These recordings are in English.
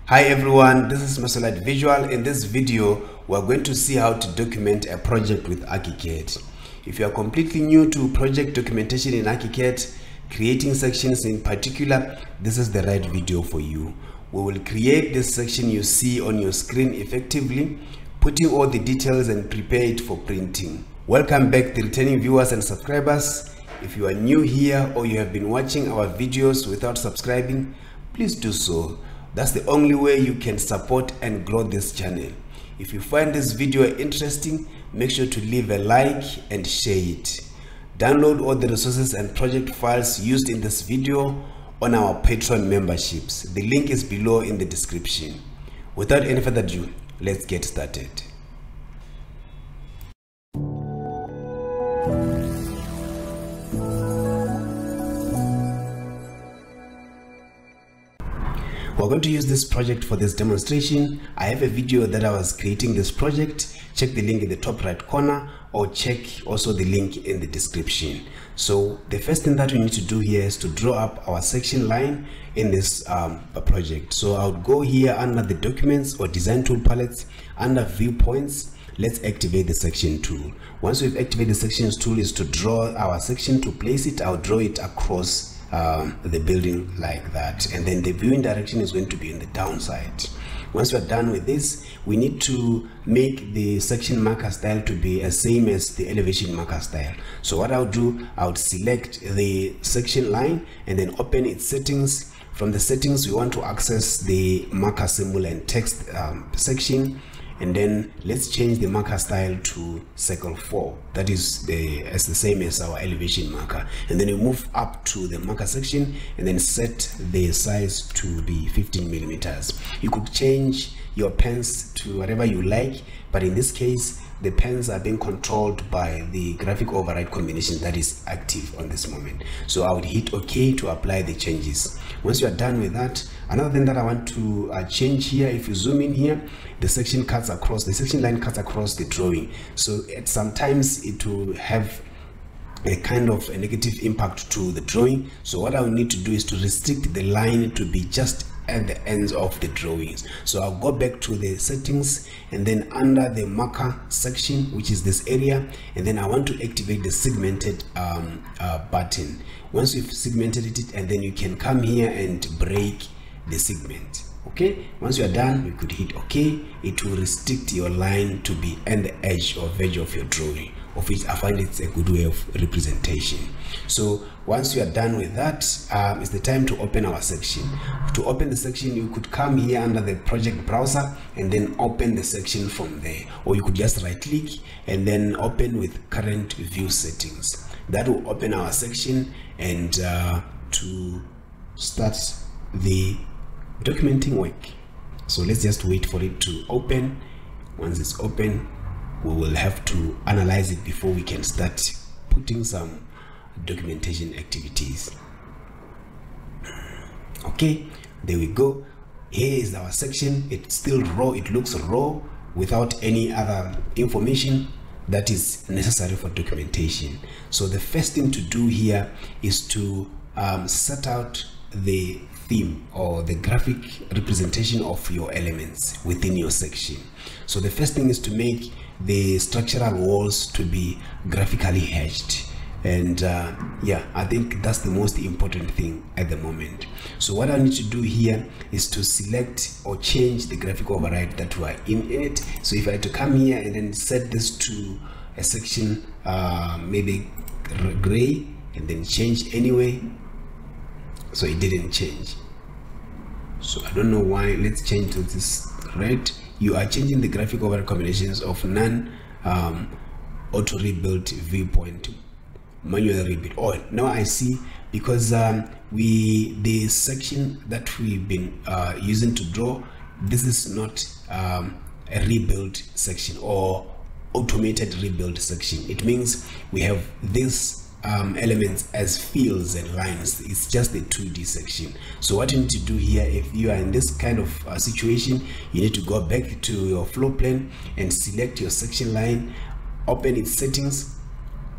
Hi everyone, this is Masolite Visual. In this video, we're going to see how to document a project with ArchiCAD. If you are completely new to project documentation in ArchiCAD, creating sections in particular, this is the right video for you. We will create this section you see on your screen effectively, putting all the details and prepare it for printing. Welcome back the returning viewers and subscribers. If you are new here or you have been watching our videos without subscribing, please do so. That's the only way you can support and grow this channel. If you find this video interesting, make sure to leave a like and share it. Download all the resources and project files used in this video on our Patreon memberships. The link is below in the description. Without any further ado, let's get started. We're going to use this project for this demonstration. I have a video that I was creating this project. Check the link in the top right corner or check also the link in the description. So the first thing that we need to do here is to draw up our section line in this project. So I would go here under the documents or design tool palettes, under viewpoints. Let's activate the section tool. Once we've activated the sections tool is to draw our section. To place it, I'll draw it across the building like that, and then the viewing direction is going to be in the downside. Once we're done with this, we need to make the section marker style to be the same as the elevation marker style. So what I'll do, I would select the section line and then open its settings. From the settings, we want to access the marker symbol and text section, and then let's change the marker style to circle 4. That is the same as our elevation marker. And then we move up to the marker section and then set the size to be 15 millimeters. You could change your pens to whatever you like, but in this case the pens are being controlled by the graphic override combination that is active on this moment. So I would hit OK to apply the changes. Once you are done with that, another thing that I want to change here, if you zoom in here, the section line cuts across the drawing. So sometimes it will have a kind of a negative impact to the drawing. So what I will need to do is to restrict the line to be just at the ends of the drawings. So I'll go back to the settings and then under the marker section, which is this area, and then I want to activate the segmented button. Once you've segmented it, and then you can come here and break the segment. Okay, once you are done, you could hit OK. It will restrict your line to be at the edge or verge of your drawing, of which I find it's a good way of representation. So once you are done with that, it's the time to open our section. To open the section, you could come here under the project browser and then open the section from there, or you could just right click and then open with current view settings. That will open our section, and to start the documenting work. So let's just wait for it to open. Once it's open, we will have to analyze it before we can start putting some documentation activities. Okay, there we go. Here is our section. It's still raw. It looks raw without any other information that is necessary for documentation. So the first thing to do here is to set out the theme or the graphic representation of your elements within your section. So the first thing is to make the structural walls to be graphically hatched, and yeah, I think that's the most important thing at the moment. So what I need to do here is to select or change the graphic override that we are in it. So if I had to come here and then set this to a section maybe gray and then change anyway, so it didn't change. So I don't know why. Let's change to this red. You are changing the graphic override combinations of non auto rebuild viewpoint, manual rebuild. Oh, now I see, because the section that we've been using to draw, this is not a rebuild section or automated rebuild section. It means we have this elements as fields and lines. It's just the 2D section. So what you need to do here, if you are in this kind of situation, you need to go back to your floor plan and select your section line, open its settings.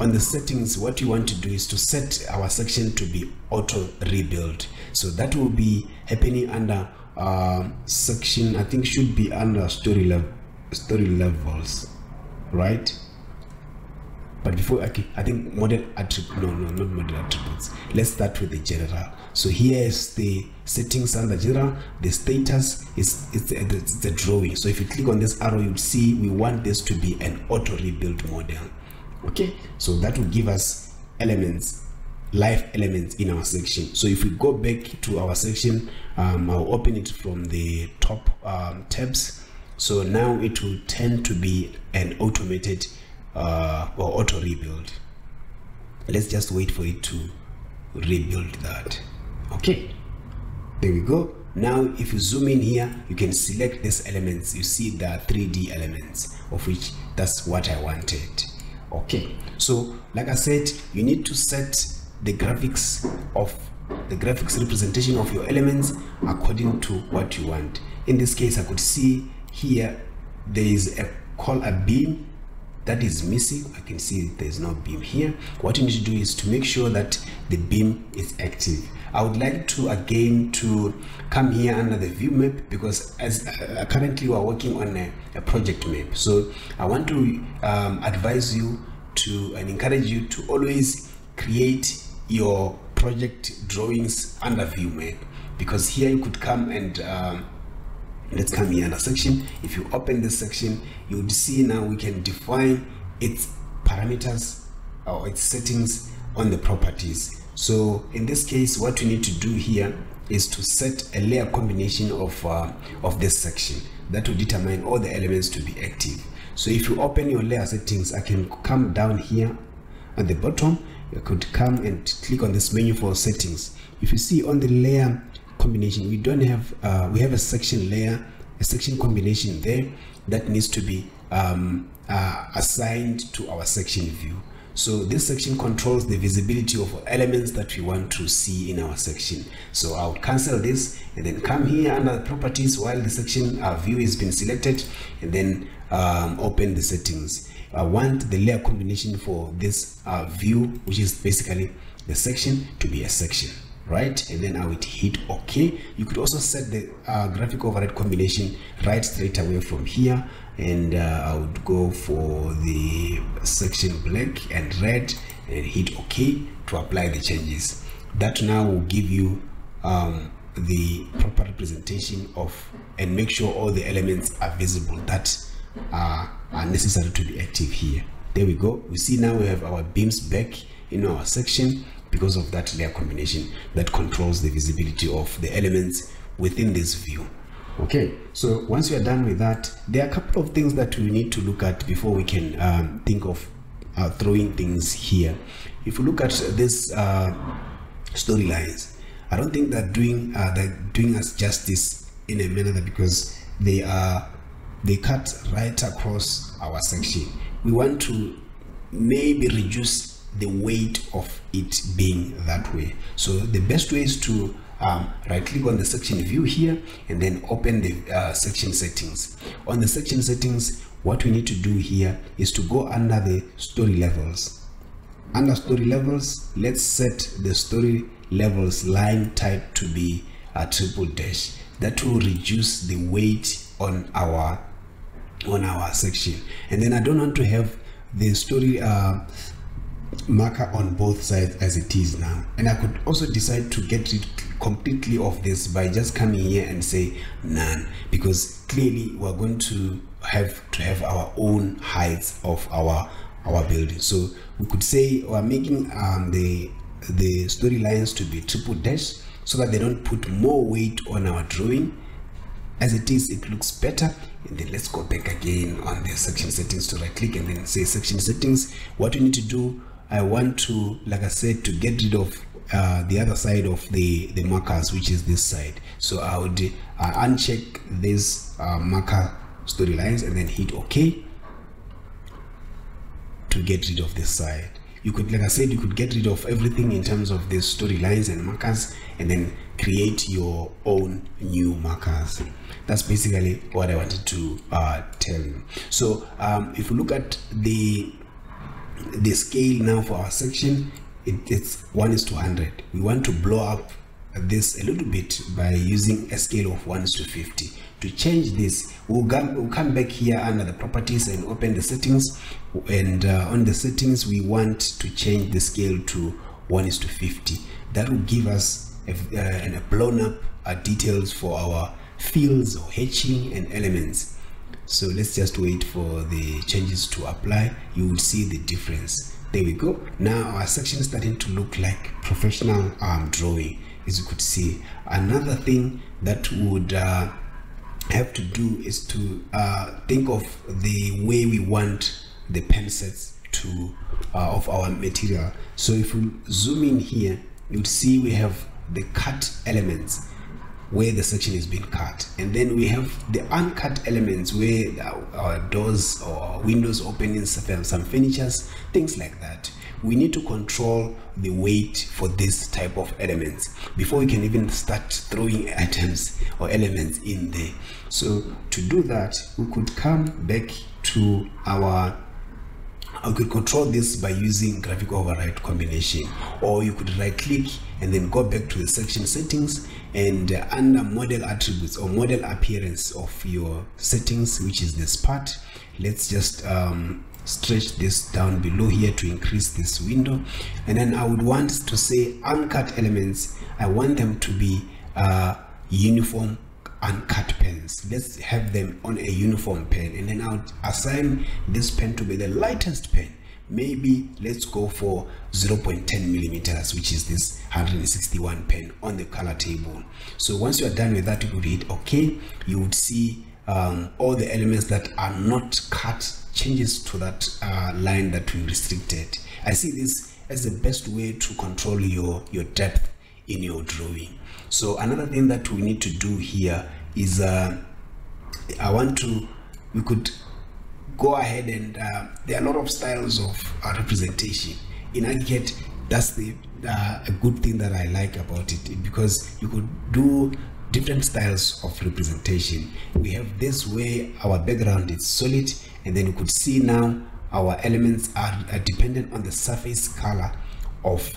On the settings, what you want to do is to set our section to be auto rebuild. So that will be happening under section, I think, should be under story levels, right? But before, okay, I think model attribute, no, not model attributes. Let's start with the general. So here is the settings under general. The status is the drawing. So if you click on this arrow, you'll see we want this to be an auto rebuild model. Okay, so that will give us elements, live elements in our section. So if we go back to our section, I'll open it from the top tabs. So now it will tend to be an automated or auto rebuild. Let's just wait for it to rebuild that. Okay, there we go. Now if you zoom in here, you can select these elements. You see the 3D elements, of which that's what I wanted. Okay, so like I said, you need to set the graphics representation of your elements according to what you want. In this case, I could see here there is a beam that is missing. I can see there's no beam here. What you need to do is to make sure that the beam is active. I would like to again to come here under the view map, because as currently we are working on a project map. So I want to advise you to and encourage you to always create your project drawings under view map, because here you could come and let's come here under section. If you open this section, you would see now we can define its parameters or its settings on the properties. So in this case, what we need to do here is to set a layer combination of this section that will determine all the elements to be active. So if you open your layer settings, I can come down here at the bottom. You could come and click on this menu for settings. If you see on the layer combination, we don't have we have a section layer, a section combination there that needs to be assigned to our section view. So this section controls the visibility of elements that we want to see in our section. So I would cancel this and then come here under the properties while the section view has been selected, and then open the settings. I want the layer combination for this view, which is basically the section, to be a section, right? And then I would hit OK. You could also set the graphic override combination right straight away from here, and I would go for the section black and red and hit OK to apply the changes. That now will give you the proper representation of, and make sure all the elements are visible that are necessary to be active here. There we go. We see now we have our beams back in our section because of that layer combination that controls the visibility of the elements within this view. Okay, so once we are done with that, there are a couple of things that we need to look at before we can think of throwing things here. If you look at this storylines, I don't think they're doing us justice in a manner that, because they cut right across our section. We want to maybe reduce the weight of it being that way. So the best way is to right click on the section view here and then open the section settings. On the section settings, what we need to do here is to go under the story levels. Under story levels, let's set the story levels line type to be a triple dash. That will reduce the weight on our section. And then I don't want to have the story marker on both sides as it is now. And I could also decide to get rid completely of this by just coming here and say none, because clearly we're going to have our own heights of our building. So we could say we're making the story lines to be triple dash so that they don't put more weight on our drawing. As it is, it looks better. And then let's go back again on the section settings to right click and then say section settings. What we need to do, I want to, like I said, to get rid of the other side of the markers, which is this side. So I would uncheck this marker storylines and then hit OK to get rid of this side. You could, like I said, you could get rid of everything in terms of the storylines and markers and then create your own new markers. That's basically what I wanted to tell you. So if you look at the scale now for our section, it's 1:100. We want to blow up this a little bit by using a scale of 1:50. To change this, we'll come back here under the properties and open the settings, and on the settings we want to change the scale to 1:50. That will give us a blown up details for our fields or hatching and elements. So let's just wait for the changes to apply. You will see the difference. There we go. Now our section is starting to look like professional drawing, as you could see. Another thing that would have to do is to think of the way we want the pen sets to of our material. So if we zoom in here, you'd see we have the cut elements where the section is being cut, and then we have the uncut elements where our doors or windows opening, some furnitures, things like that. We need to control the weight for this type of elements before we can even start throwing items or elements in there. So to do that, we could come back to I could control this by using graphic override combination, or you could right click and then go back to the section settings, and under model attributes or model appearance of your settings, which is this part, let's just stretch this down below here to increase this window. And then I would want to say uncut elements, I want them to be uniform uncut pens. Let's have them on a uniform pen, and then I'll assign this pen to be the lightest pen. Maybe let's go for 0.10 millimeters, which is this 161 pen on the color table. So once you are done with that, you would hit OK. You would see all the elements that are not cut changes to that line that we restricted. I see this as the best way to control your depth in your drawing. So another thing that we need to do here is we could go ahead and there are a lot of styles of representation in ArchiCAD. That's a good thing that I like about it, because you could do different styles of representation. We have this where our background is solid, and then you could see now our elements are dependent on the surface color of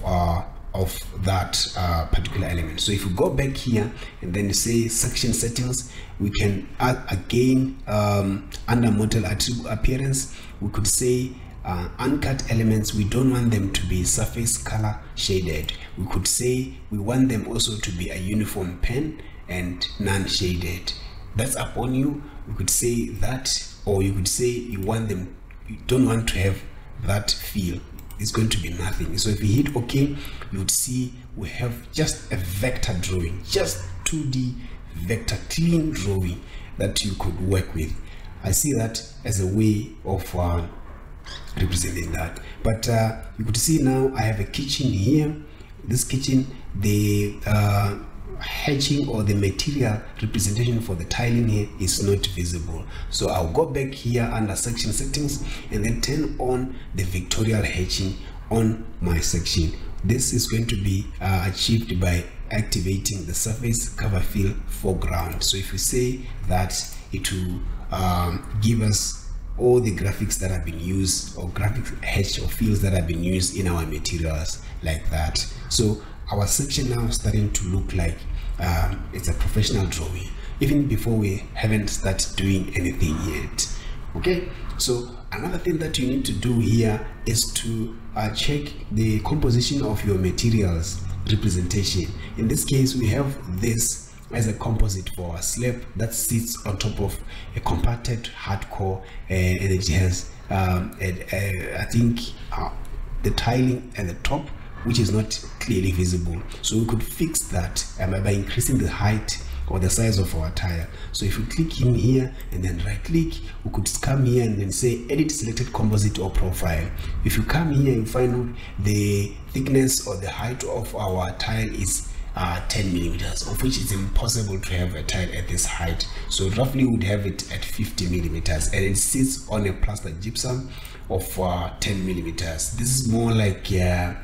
that particular element. So if you go back here and then you say section settings, we can add again under model appearance, we could say uncut elements, we don't want them to be surface color shaded. We could say we want them also to be a uniform pen and non-shaded. That's upon you. We could say that, or you could say you don't want to have that feel. It's going to be nothing. So if you hit OK, you would see we have just a vector drawing, just 2D vector clean drawing that you could work with. I see that as a way of representing that. But you could see now I have a kitchen here. This kitchen, the hatching or the material representation for the tiling here is not visible. So I'll go back here under section settings and then turn on the vectorial hatching on my section. This is going to be achieved by activating the surface cover fill foreground. So if we say that, it will give us all the graphics that have been used, or graphic hatch or fills that have been used in our materials, like that. So our section now is starting to look like it's a professional drawing, even before we haven't started doing anything yet. Okay, so another thing that you need to do here is to check the composition of your materials representation. In this case, we have this as a composite for a slab that sits on top of a compacted hardcore, and it has I think the tiling at the top, which is not clearly visible. So we could fix that by increasing the height or the size of our tile. So if we click in here and then right click, we could come here and then say edit selected composite or profile. If you come here, you find out the thickness or the height of our tile is 10 millimeters, of which it's impossible to have a tile at this height. So roughly would have it at 50 millimeters, and it sits on a plaster gypsum of 10 millimeters. This is more like a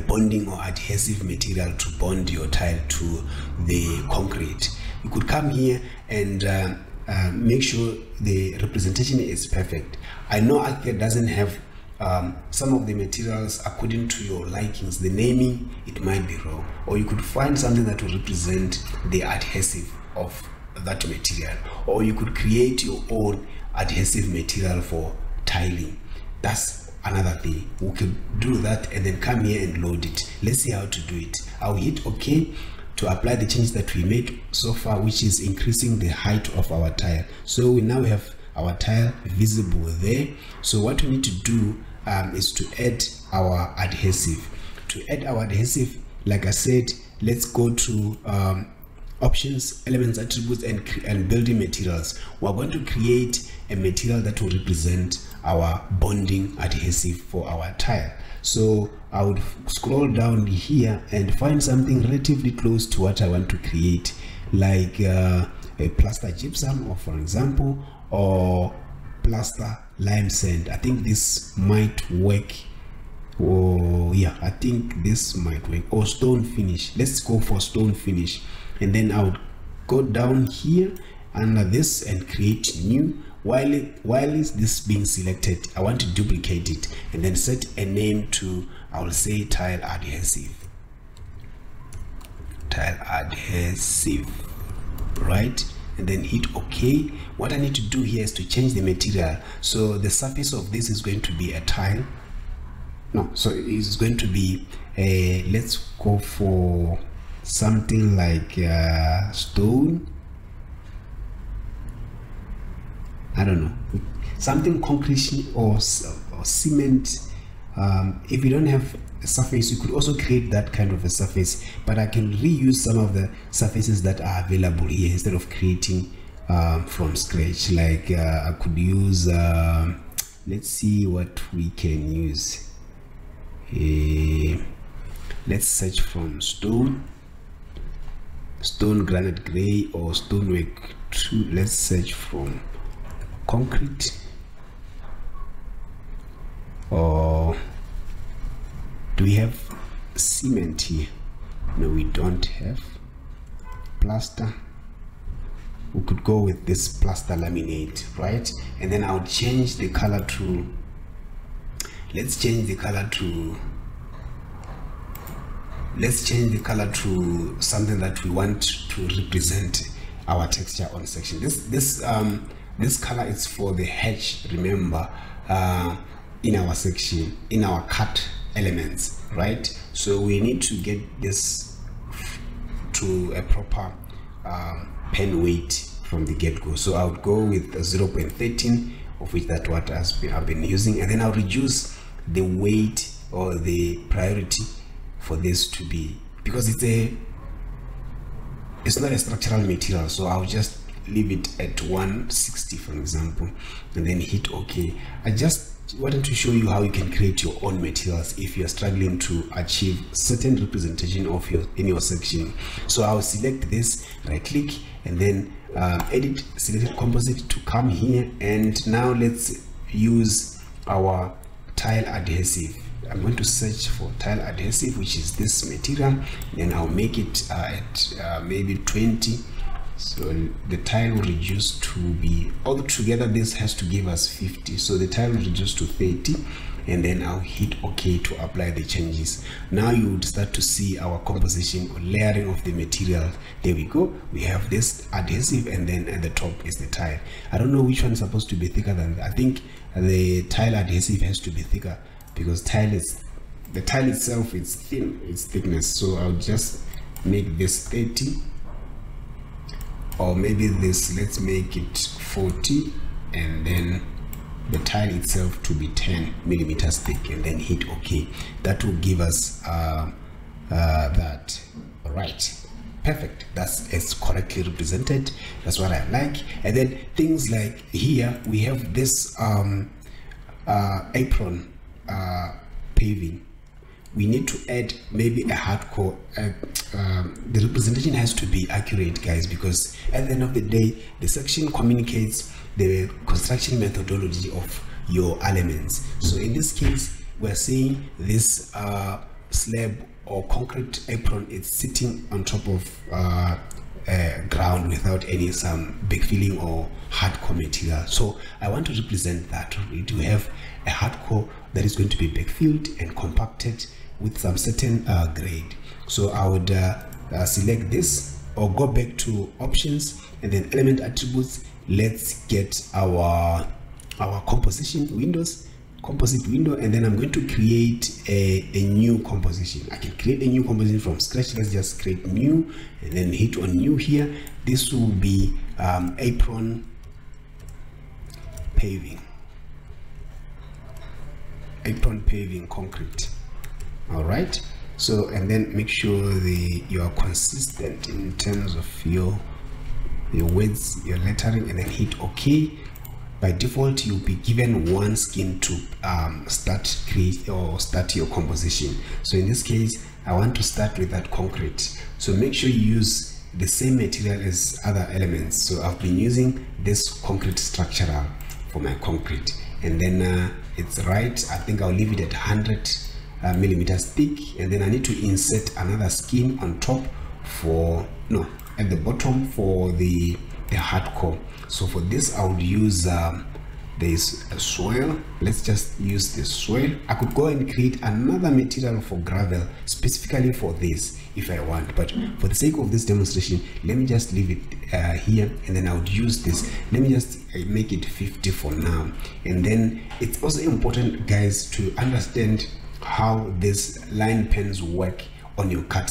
bonding or adhesive material to bond your tile to the concrete. You could come here and make sure the representation is perfect. I know ArchiCAD doesn't have some of the materials, according to your likings, the naming, it might be wrong, or you could find something that will represent the adhesive of that material, or you could create your own adhesive material for tiling. That's another thing. We could do that and then come here and load it. Let's see how to do it. I'll hit OK to apply the changes that we made so far, which is increasing the height of our tile. So we now have our tile visible there. So what we need to do is to add our adhesive. To add our adhesive, like I said, let's go to options, elements, attributes, and building materials. We're going to create a material that will represent our bonding adhesive for our tile. So I would scroll down here and find something relatively close to what I want to create, like a plaster gypsum, or for example, or plaster lime sand. I think this might work. Oh yeah, I think this might work. Or stone finish. Let's go for stone finish, and then I would go down here under this and create new. While is this being selected, I want to duplicate it and then set a name to, I will say tile adhesive. Tile adhesive, right? And then hit OK. What I need to do here is to change the material. So the surface of this is going to be a tile. No, so it's going to be a, let's go for something like stone. I don't know, something concrete or cement. If you don't have a surface, you could also create that kind of a surface, but I can reuse some of the surfaces that are available here instead of creating from scratch. Like I could use, let's see what we can use. Let's search from stone, granite gray, or stonework 2. Let's search from concrete, or do we have cement here? No, we don't have. Plaster, we could go with this plaster laminate, right? And then I'll change the color to, let's change the color to something that we want to represent our texture on section. This color is for the hedge, remember, in our section, in our cut elements, right? So we need to get this to a proper pen weight from the get-go. So I would go with 0.13, of which that's what I've been using, and then I'll reduce the weight or the priority for this to be, because it's not a structural material, so I'll just leave it at 160, for example, and then hit OK. I just wanted to show you how you can create your own materials if you're struggling to achieve certain representation of in your section. So I'll select this, right click, and then edit, select composite to come here, and now let's use our tile adhesive. I'm going to search for tile adhesive, which is this material, then I'll make it at maybe 20. So the tile will reduce to be, altogether this has to give us 50, so the tile will reduce to 30, and then I'll hit OK to apply the changes. Now you would start to see our composition or layering of the material. There we go, we have this adhesive, and then at the top is the tile. I don't know which one is supposed to be thicker than that. I think the tile adhesive has to be thicker, because the tile itself is thin, its thickness. So I'll just make this 30, or maybe this, let's make it 40, and then the tile itself to be 10 millimeters thick, and then hit OK. That will give us that. All right, perfect. It's correctly represented. That's what I like. And then things like here we have this apron paving. We need to add maybe a hardcore. The representation has to be accurate, guys, because at the end of the day, the section communicates the construction methodology of your elements. So in this case, we're saying this slab or concrete apron is sitting on top of ground without any some backfilling or hardcore material. So I want to represent that. To have a hardcore that is going to be backfilled and compacted with some certain grade. So I would select this, or go back to options and then element attributes. Let's get our composition windows, composite window, and then I'm going to create a new composition. I can create a new composition from scratch. Let's just create new and then hit on new here. This will be apron paving, concrete. All right, so and then make sure you are consistent in terms of your words, your lettering, and then hit OK. By default, you'll be given one skin to start your composition. So in this case, I want to start with that concrete. So make sure you use the same material as other elements. So I've been using this concrete structural for my concrete, and then it's right. I think I'll leave it at 100 millimeters thick, and then I need to insert another skin on top at the bottom for the hardcore. So for this I would use there's a soil. Let's just use the soil. I could go and create another material for gravel specifically for this if I want, but for the sake of this demonstration, let me just leave it here, and then I would use this. Let me just make it 50 for now. And then it's also important, guys, to understand how this line pens work on your cut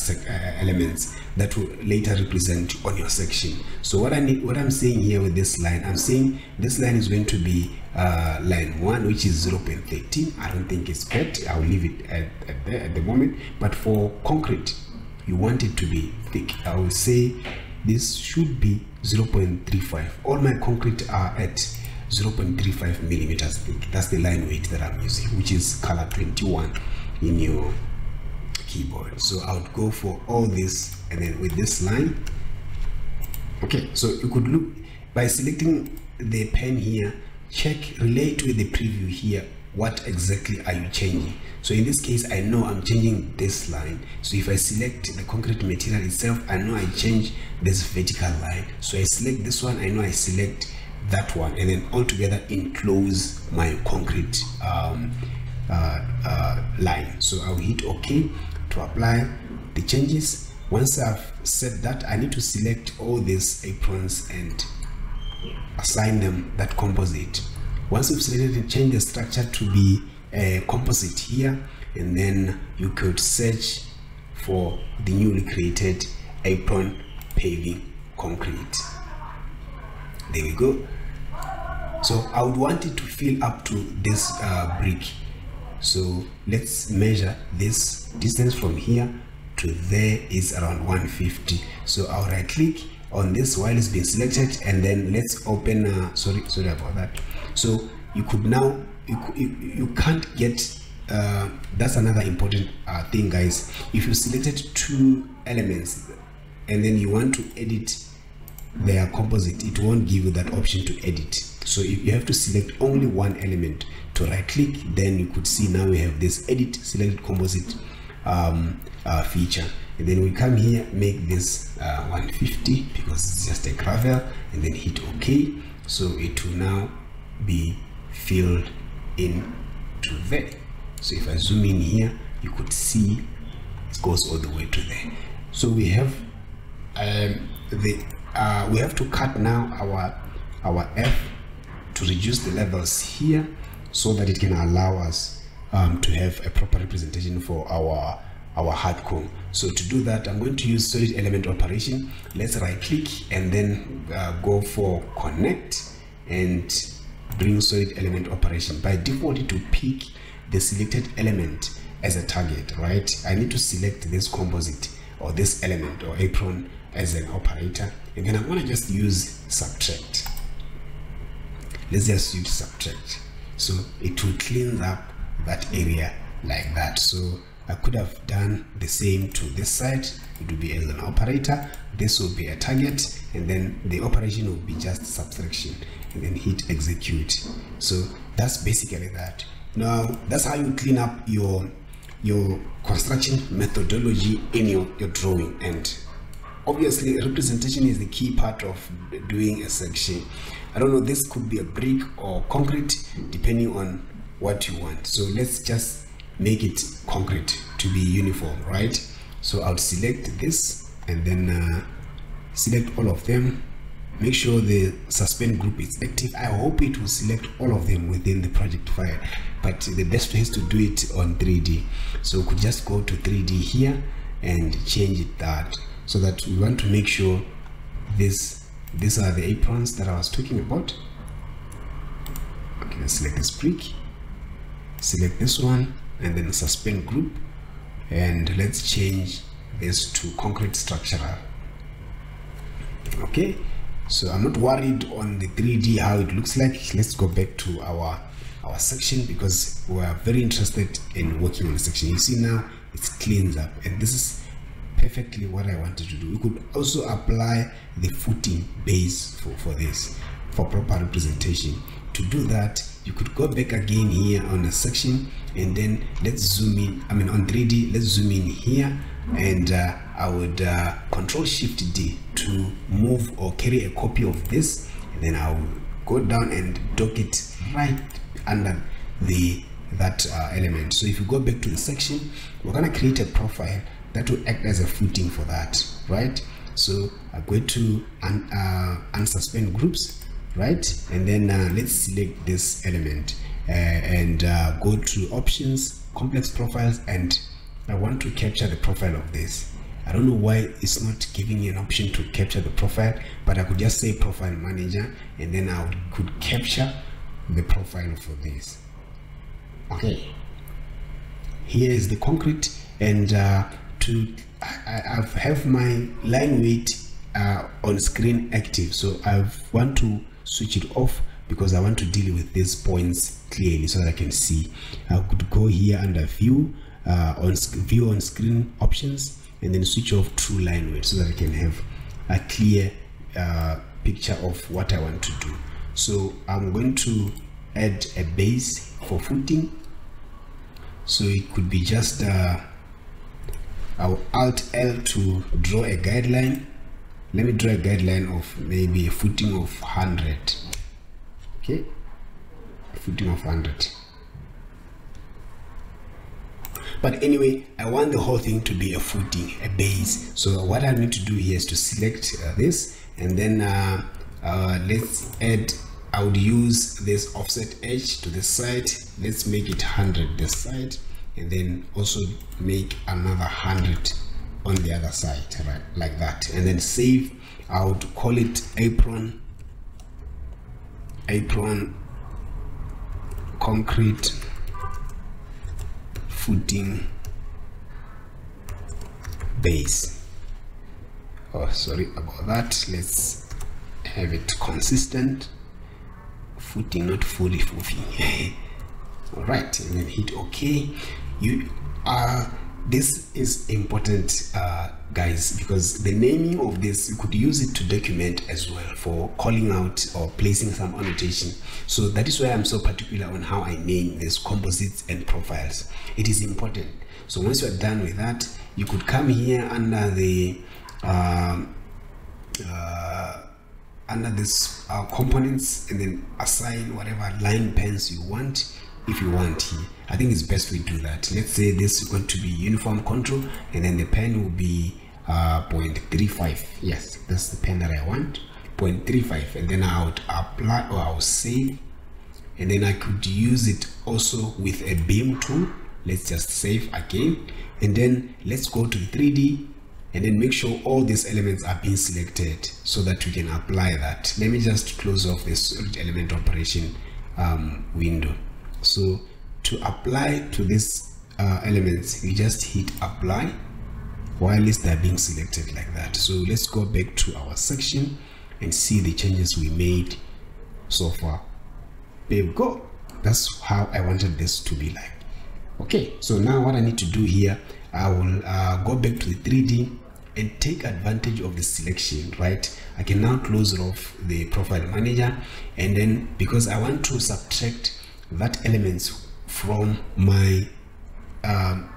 elements that will later represent on your section. So what I'm saying here with this line, I'm saying this line is going to be line 1, which is 0.13. I don't think it's correct. I'll leave it at the moment. But for concrete, you want it to be thick. I will say this should be 0.35. All my concrete are at 0.35 millimeters thick. That's the line weight that I'm using, which is color 21 in your keyboard. So I would go for all this, and then with this line. Okay, so you could look by selecting the pen here, relate with the preview here. What exactly are you changing? So in this case, I know I'm changing this line. So if I select the concrete material itself, I know I change this vertical line. So I select this one, I know I select that one, and then all together enclose my concrete line. So I'll hit OK to apply the changes. Once I've set that, I need to select all these aprons and assign them that composite. Once you've selected it, change the structure to be a composite here, and then you could search for the newly created apron paving concrete. There we go. So I would want it to fill up to this brick. So let's measure this distance from here to there is around 150. So I'll right click on this while it's been selected, and then let's open sorry about that. So you could now you can't get that's another important thing, guys. If you selected two elements and then you want to edit their composite, it won't give you that option to edit. So if you have to select only one element to right click, then you could see now we have this edit selected composite feature, and then we come here, make this 150 because it's just a gravel, and then hit OK. So it will now be filled in to there. So if I zoom in here, you could see it goes all the way to there. So we have we have to cut now our F to reduce the levels here, so that it can allow us to have a proper representation for our hardcore. So to do that, I'm going to use solid element operation. Let's right click and then go for connect and bring solid element operation. By default, it will pick the selected element as a target, right? I need to select this composite or this element or apron as an operator, and then I'm going to just use subtract. Let's just use subtract. So it will clean up that area like that. So I could have done the same to this side. It will be as an operator, this will be a target, and then the operation will be just subtraction, and then hit execute. So that's basically that. Now that's how you clean up your construction methodology in your drawing and obviously representation is the key part of doing a section. I don't know, this could be a brick or concrete depending on what you want. So let's just make it concrete to be uniform, right? So I'll select this and then select all of them. Make sure the suspend group is active. I hope it will select all of them within the project file, but the best way is to do it on 3D. So we could just go to 3D here and change it that, so that we want to make sure these are the aprons that I was talking about. Okay, let's select this brick, select this one, and then suspend group, and let's change this to concrete structural. Okay, so I'm not worried on the 3D how it looks like. Let's go back to our section, because we are very interested in working on the section. You see now it's cleans up, and this is perfectly what I wanted to do. We could also apply the footing base for this, for proper representation. To do that, you could go back again here on the section, and then let's zoom in. I mean on 3D, let's zoom in here, and I would Control Shift D to move or carry a copy of this, and then I will go down and dock it right under that element. So if you go back to the section, we're going to create a profile that will act as a footing for that, right? So I go to unsuspend groups, right? And then let's select this element and go to options, complex profiles, and I want to capture the profile of this. I don't know why it's not giving me an option to capture the profile, but I could just say profile manager, and then I could capture the profile for this. Okay, here is the concrete, and I have my line weight on screen active, so I want to switch it off because I want to deal with these points clearly so that I can see. I could go here under view on screen options, and then switch off true line weight so that I can have a clear picture of what I want to do. So I'm going to add a base for footing, so it could be just I'll Alt L to draw a guideline. Let me draw a guideline of maybe a footing of 100. Okay, a footing of 100. But anyway, I want the whole thing to be a footing, a base. So what I need to do here is to select this, and then let's add, I would use this offset edge to the side. Let's make it 100 this side, and then also make another 100 on the other side, right, like that. And then save. I would call it apron concrete footing base. Oh, sorry about that. Let's have it consistent. Footing, not fully foofing. All right, and then hit OK. This is important, guys, because the naming of this, you could use it to document as well for calling out or placing some annotation. So that is why I'm so particular on how I name these composites and profiles. It is important. So once you are done with that, you could come here under the under this components, and then assign whatever line pens you want. If you want here, I think it's best we do that. Let's say this is going to be uniform control, and then the pen will be 0.35. Yes, that's the pen that I want, 0.35, and then I would apply, or I will save, and then I could use it also with a beam tool. Let's just save again, and then let's go to 3D, and then make sure all these elements are being selected so that we can apply that. Let me just close off this solid element operation window. So to apply to these elements, we just hit apply while they're being selected like that. So let's go back to our section and see the changes we made so far. There we go. That's how I wanted this to be like. Okay, so now what I need to do here, I will go back to the 3D and take advantage of the selection, right? I can now close off the profile manager, and then because I want to subtract that elements from my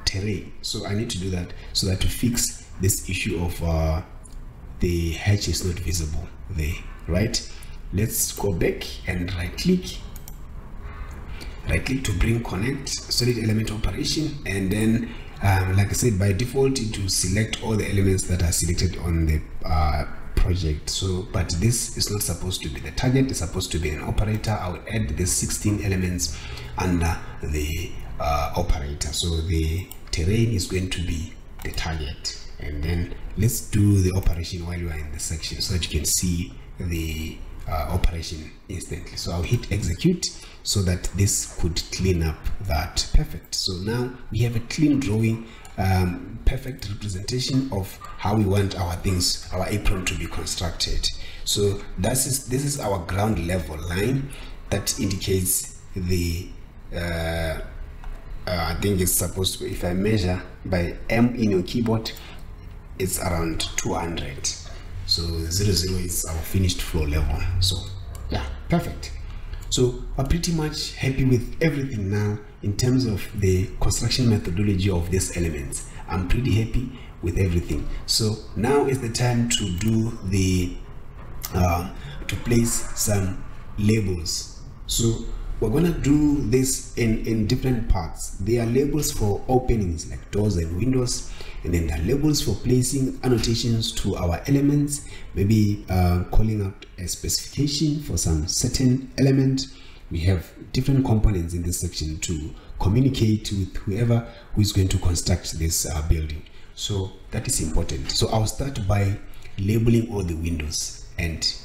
terrain, so I need to do that so that to fix this issue of the hatch is not visible there, right? Let's go back and right click to bring connect solid element operation, and then like I said, by default it will select all the elements that are selected on the project. So but this is not supposed to be the target, it's supposed to be an operator. I will add the 16 elements under the operator. So the terrain is going to be the target, and then let's do the operation while we are in the section so that you can see the operation instantly. So I'll hit execute so that this could clean up that. Perfect. So now we have a clean drawing, perfect representation of how we want our things, our apron to be constructed. So this is our ground level line that indicates the I think it's supposed to be, if I measure by M in your keyboard, it's around 200. So 00 is our finished floor level. So yeah, perfect. So we're pretty much happy with everything now in terms of the construction methodology of these elements. I'm pretty happy with everything. So now is the time to do the to place some labels. So we're gonna do this in different parts. There are labels for openings like doors and windows, and then there are labels for placing annotations to our elements, maybe calling out a specification for some certain element. We have different components in this section to communicate with whoever who is going to construct this building. So that is important. So I'll start by labeling all the windows and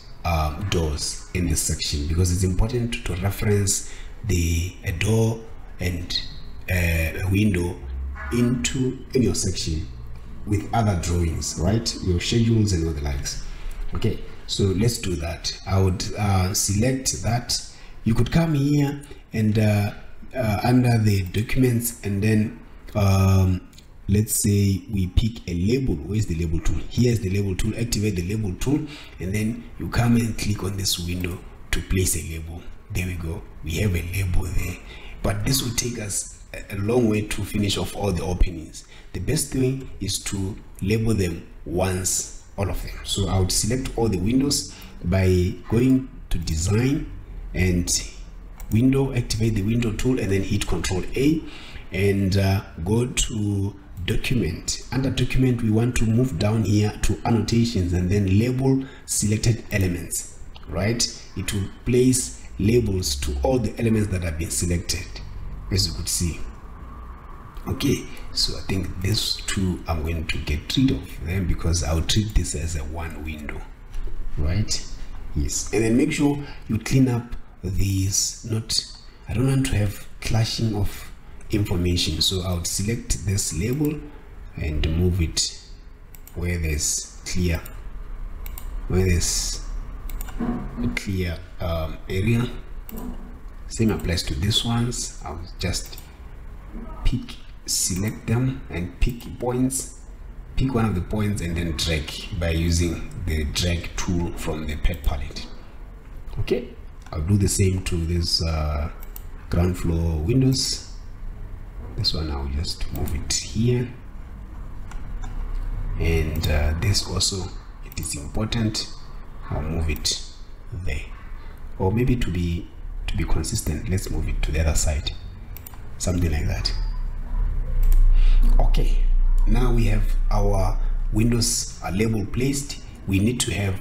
doors in this section, because it's important to reference a door and a window in your section with other drawings, right? Your schedules and all the likes. Okay, so let's do that. I would select that. You could come here and under the documents, and then let's say we pick a label. Where's the label tool? Here's the label tool. Activate the label tool, and then you come and click on this window to place a label. There we go. We have a label there, but this will take us a long way to finish off all the openings. The best thing is to label them once, all of them. So I would select all the windows by going to design and window, activate the window tool, and then hit Control A and go to document. Under document, we want to move down here to annotations and then label selected elements, right? It will place labels to all the elements that have been selected, as you could see. Okay, so I think these two I'm going to get rid of them because I'll treat this as a one window, right? Yes, and then make sure you clean up these. I don't want to have clashing of information, so I would select this label and move it where there's clear, a clear area. Same applies to these ones. I'll just select them and pick points, pick one of the points and then drag by using the drag tool from the pet palette. Okay, I'll do the same to this ground floor windows. This one I'll just move it here, and this also, it is important, I'll move it there, or maybe to be consistent, let's move it to the other side, something like that. Okay, now we have our windows label placed. We need to have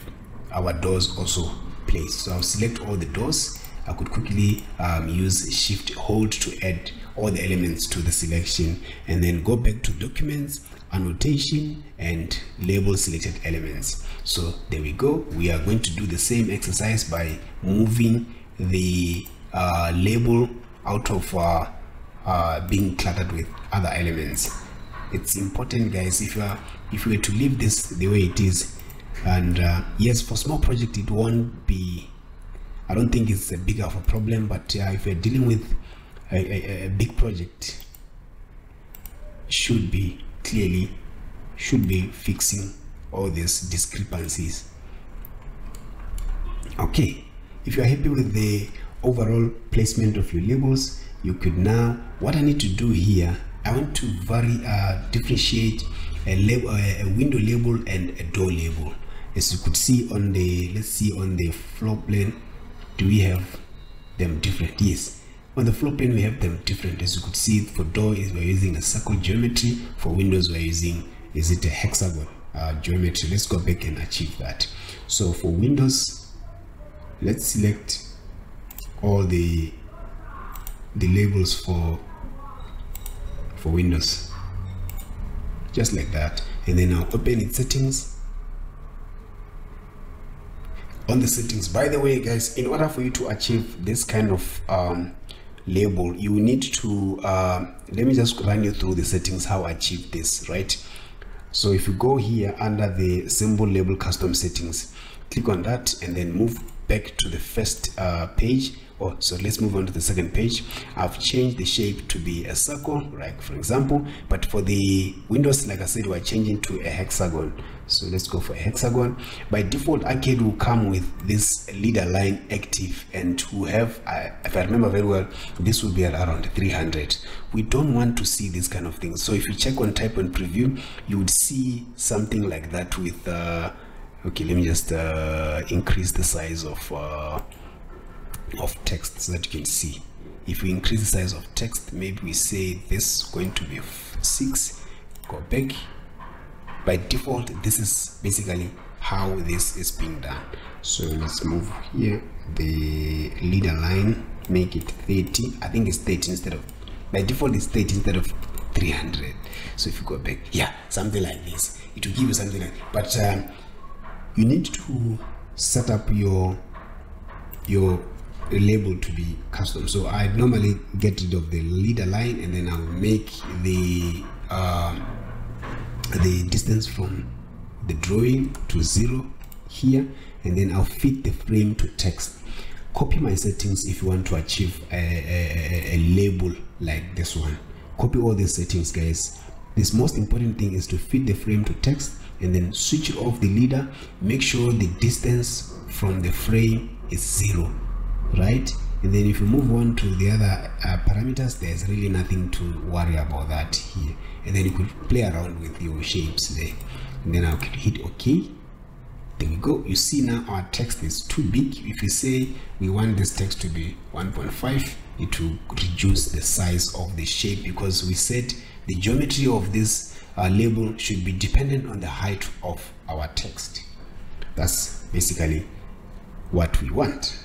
our doors also placed, so I'll select all the doors. I could quickly use Shift Hold to add all the elements to the selection, and then go back to documents, annotation, and label selected elements. So there we go. We are going to do the same exercise by moving the label out of being cluttered with other elements. It's important, guys, if you were to leave this the way it is, and yes, for small project it won't be, I don't think it's a big of a problem, but if you're dealing with a big project, should be fixing all these discrepancies. Okay, if you're happy with the overall placement of your labels, you could now, what I need to do here, I want to differentiate a window label and a door label. as you could see on the, let's see on the floor plan, do we have them different? Yes, on the floor plan we have them different. As you could see, for door we're using a circle geometry, for windows we're using, is it a hexagon geometry? Let's go back and achieve that. So for windows, let's select all the labels for windows, just like that, and then I'll open its settings. On the settings, by the way guys, in order for you to achieve this kind of label, you need to let me just run you through the settings, how I achieve this, right? So if you go here under the symbol label custom settings, click on that and then move back to the first page. So let's move on to the second page. I've changed the shape to be a circle, right, for example, but for the windows, like I said, we're changing to a hexagon. So let's go for a hexagon. By default, ArchiCAD will come with this leader line active, and to have, if I remember very well, this will be at around 300. We don't want to see this kind of thing. So if you check on type and preview, you would see something like that with okay, let me just increase the size of text so that you can see. If we increase the size of text, maybe we say this is going to be 6, go back. By default, this is basically how this is being done. So let's move here, the leader line, make it 30. I think it's 30 instead of, by default it's 30 instead of 300. So if you go back, yeah, something like this, it will give you something like, but you need to set up your label to be custom. So I normally get rid of the leader line, and then I'll make the distance from the drawing to 0 here, and then I'll fit the frame to text. Copy my settings if you want to achieve a label like this one. Copy all these settings, guys. This most important thing is to fit the frame to text, and then switch off the leader. Make sure the distance from the frame is 0, right? And then if you move on to the other parameters, there's really nothing to worry about that here. And then you could play around with your shapes there, and then I could hit OK. There we go. You see now our text is too big. If you say we want this text to be 1.5, it will reduce the size of the shape, because we said the geometry of this label should be dependent on the height of our text. That's basically what we want.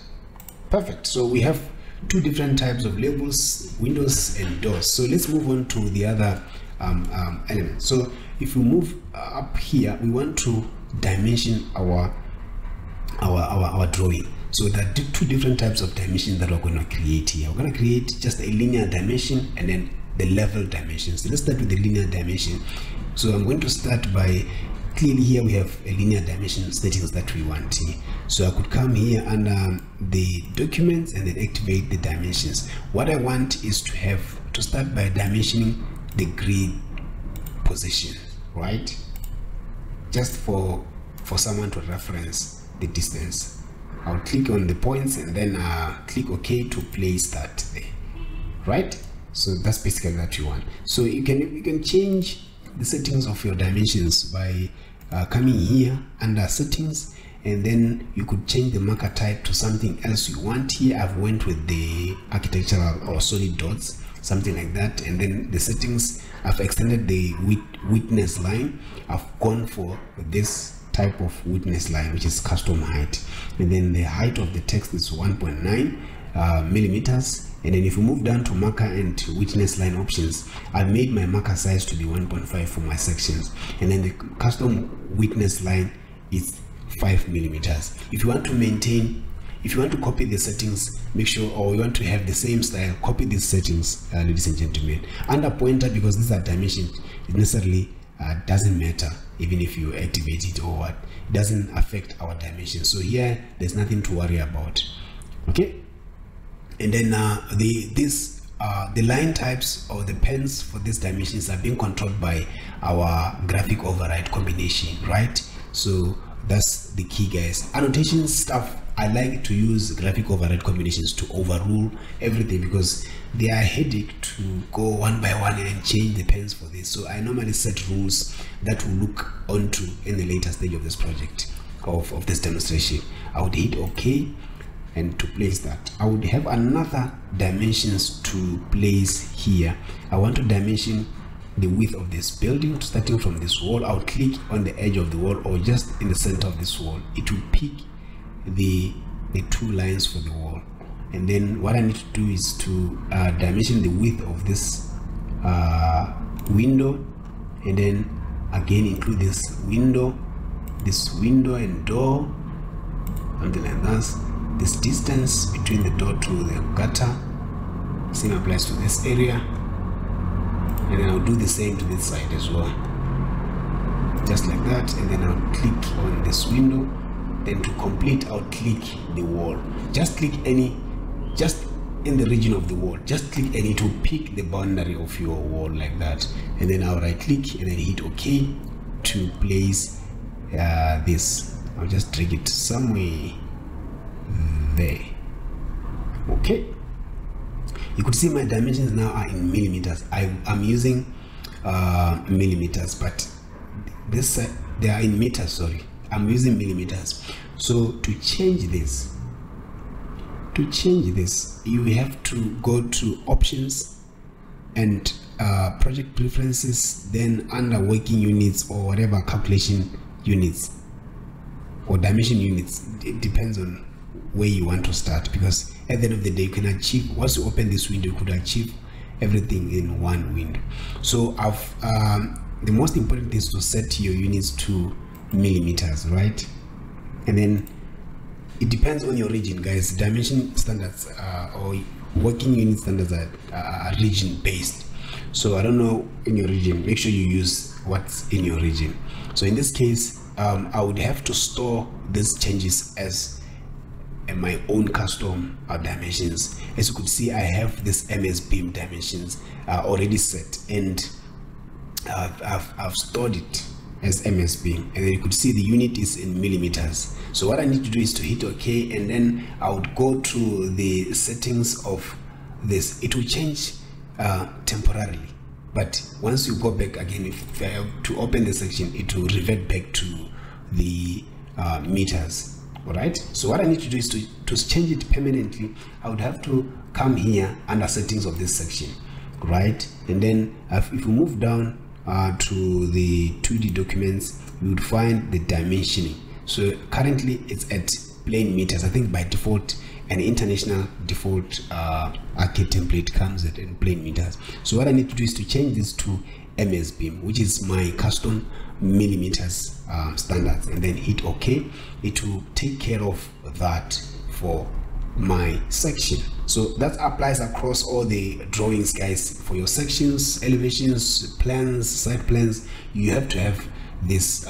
Perfect. So we have two different types of labels, windows and doors. So let's move on to the other elements. So if we move up here, we want to dimension our drawing. So there are two different types of dimensions that we're going to create here. We're going to create just a linear dimension and then the level dimensions. So let's start with the linear dimension. So I'm going to start by, clearly here we have a linear dimension settings that we want here. So I could come here under the documents and then activate the dimensions. What I want is to start by dimensioning the grid position, right? Just for someone to reference the distance. I'll click on the points and then click OK to place that there, right? So that's basically what you want. So you can change the settings of your dimensions by coming here under settings, and then you could change the marker type to something else you want. Here I've went with the architectural or solid dots, something like that. And then the settings, I've extended the witness line. I've gone for this type of witness line, which is custom height, and then the height of the text is 1.9 millimeters. And then if you move down to marker and witness line options, I've made my marker size to be 1.5 for my sections, and then the custom witness line is 5 millimeters. If you want to maintain, if you want to copy the settings, make sure, or you want to have the same style, copy these settings, ladies and gentlemen. Under pointer, because these are dimensions, it necessarily doesn't matter even if you activate it or what, it doesn't affect our dimensions. So here there's nothing to worry about. Okay, and then the line types or the pens for these dimensions are being controlled by our graphic override combination, right? So that's the key, guys. Annotation stuff, I like to use graphic override combinations to overrule everything, because they are a headache to go one by one and then change the pens for this. So I normally set rules that will look onto in the later stage of this project. of this demonstration. I would hit OK, and to place that, I would have another dimensions to place here. I want to dimension the width of this building starting from this wall. I'll click on the edge of the wall or just in the center of this wall. It will pick the two lines for the wall, and then what I need to do is to dimension the width of this window, and then again include this window and door, something like that. This distance between the door to the gutter, same applies to this area, and then I'll do the same to this side as well, just like that. And then I'll click on this window. Then to complete, I'll click the wall. Just click any, just in the region of the wall, just click any to pick the boundary of your wall like that. And then I'll right click and then hit OK to place this. I'll just drag it somewhere there. Okay, you could see my dimensions now are in millimeters. I'm using millimeters, but this side they are in meters. Sorry, I'm using millimeters. So to change this, you have to go to options and project preferences, then under working units or whatever calculation units or dimension units. It depends on where you want to start, because at the end of the day you can achieve, once you open this window, you could achieve everything in one window. So the most important is to set your units to millimeters, right? And then it depends on your region, guys. Dimension standards or working unit standards are region based. So I don't know in your region, make sure you use what's in your region. So in this case, I would have to store these changes as my own custom dimensions. As you could see, I have this MS beam dimensions already set, and I've stored it as MS beam, and then you could see the unit is in millimeters. So what I need to do is to hit OK, and then I would go to the settings of this. It will change temporarily, but once you go back again, if I have to open the section, it will revert back to the meters. All right, so what I need to do is to change it permanently. I would have to come here under settings of this section, right? And then if you move down to the 2D documents, you would find the dimensioning. So currently it's at plane meters. I think by default an international default ArchiCAD template comes at in plane meters. So what I need to do is to change this to MS beam, which is my custom millimeters standards, and then hit OK. It will take care of that for my section. So that applies across all the drawings, guys. For your sections, elevations, plans, site plans, you have to have this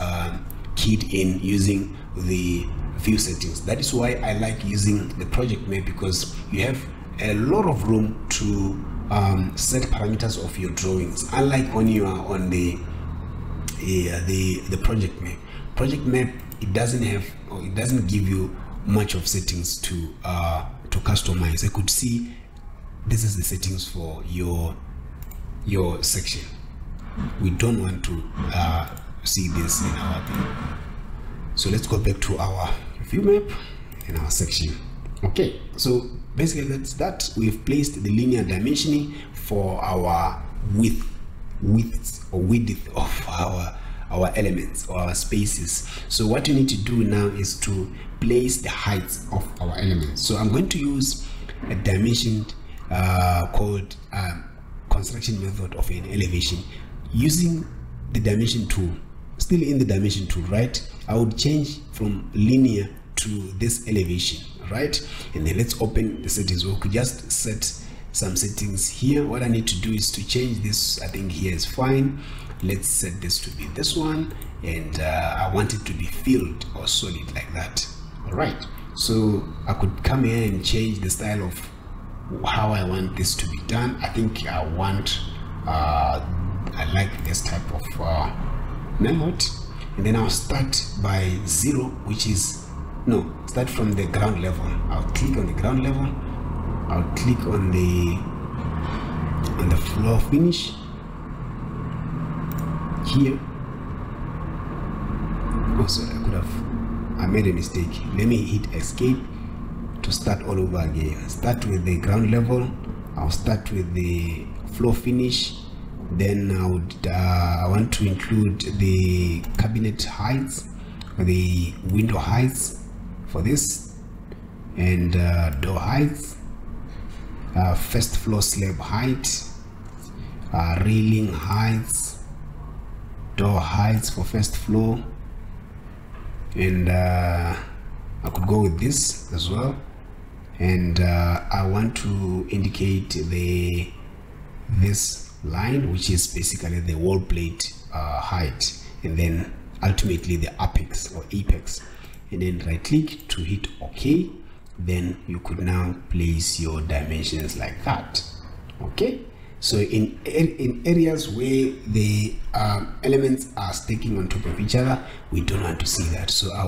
keyed in using the view settings. That is why I like using the project map, because you have a lot of room to set parameters of your drawings, unlike when you are on the project map. Project map, it doesn't have, or it doesn't give you much of settings to customize. I could see this is the settings for your section. We don't want to see this in our thing. So let's go back to our view map and our section. Okay, so basically that's that. We've placed the linear dimensioning for our width of our elements or our spaces. So what you need to do now is to place the heights of our elements. So I'm going to use a dimension called construction method of an elevation using the dimension tool. Still in the dimension tool, right? I would change from linear to this elevation, right? And then let's open the settings. We could just set some settings here. What I need to do is to change this. I think here is fine. Let's set this to be this one, and I want it to be filled or solid like that. All right, so I could come here and change the style of how I want this to be done. I think I like this type of method, and then I'll start by 0, which is start from the ground level. I'll click on the ground level. I'll click on the floor finish here. Oh, sorry, I made a mistake. Let me hit escape to start all over again. Start with the ground level. I'll start with the floor finish. Then I want to include the cabinet heights, the window heights for this, and door heights, first floor slab height, railing heights, door heights for first floor, and I could go with this as well. And I want to indicate this line, which is basically the wall plate height, and then ultimately the apex or apex, and then right click to hit OK. Then you could now place your dimensions like that. Okay, so in areas where the elements are sticking on top of each other, we don't want to see that. So I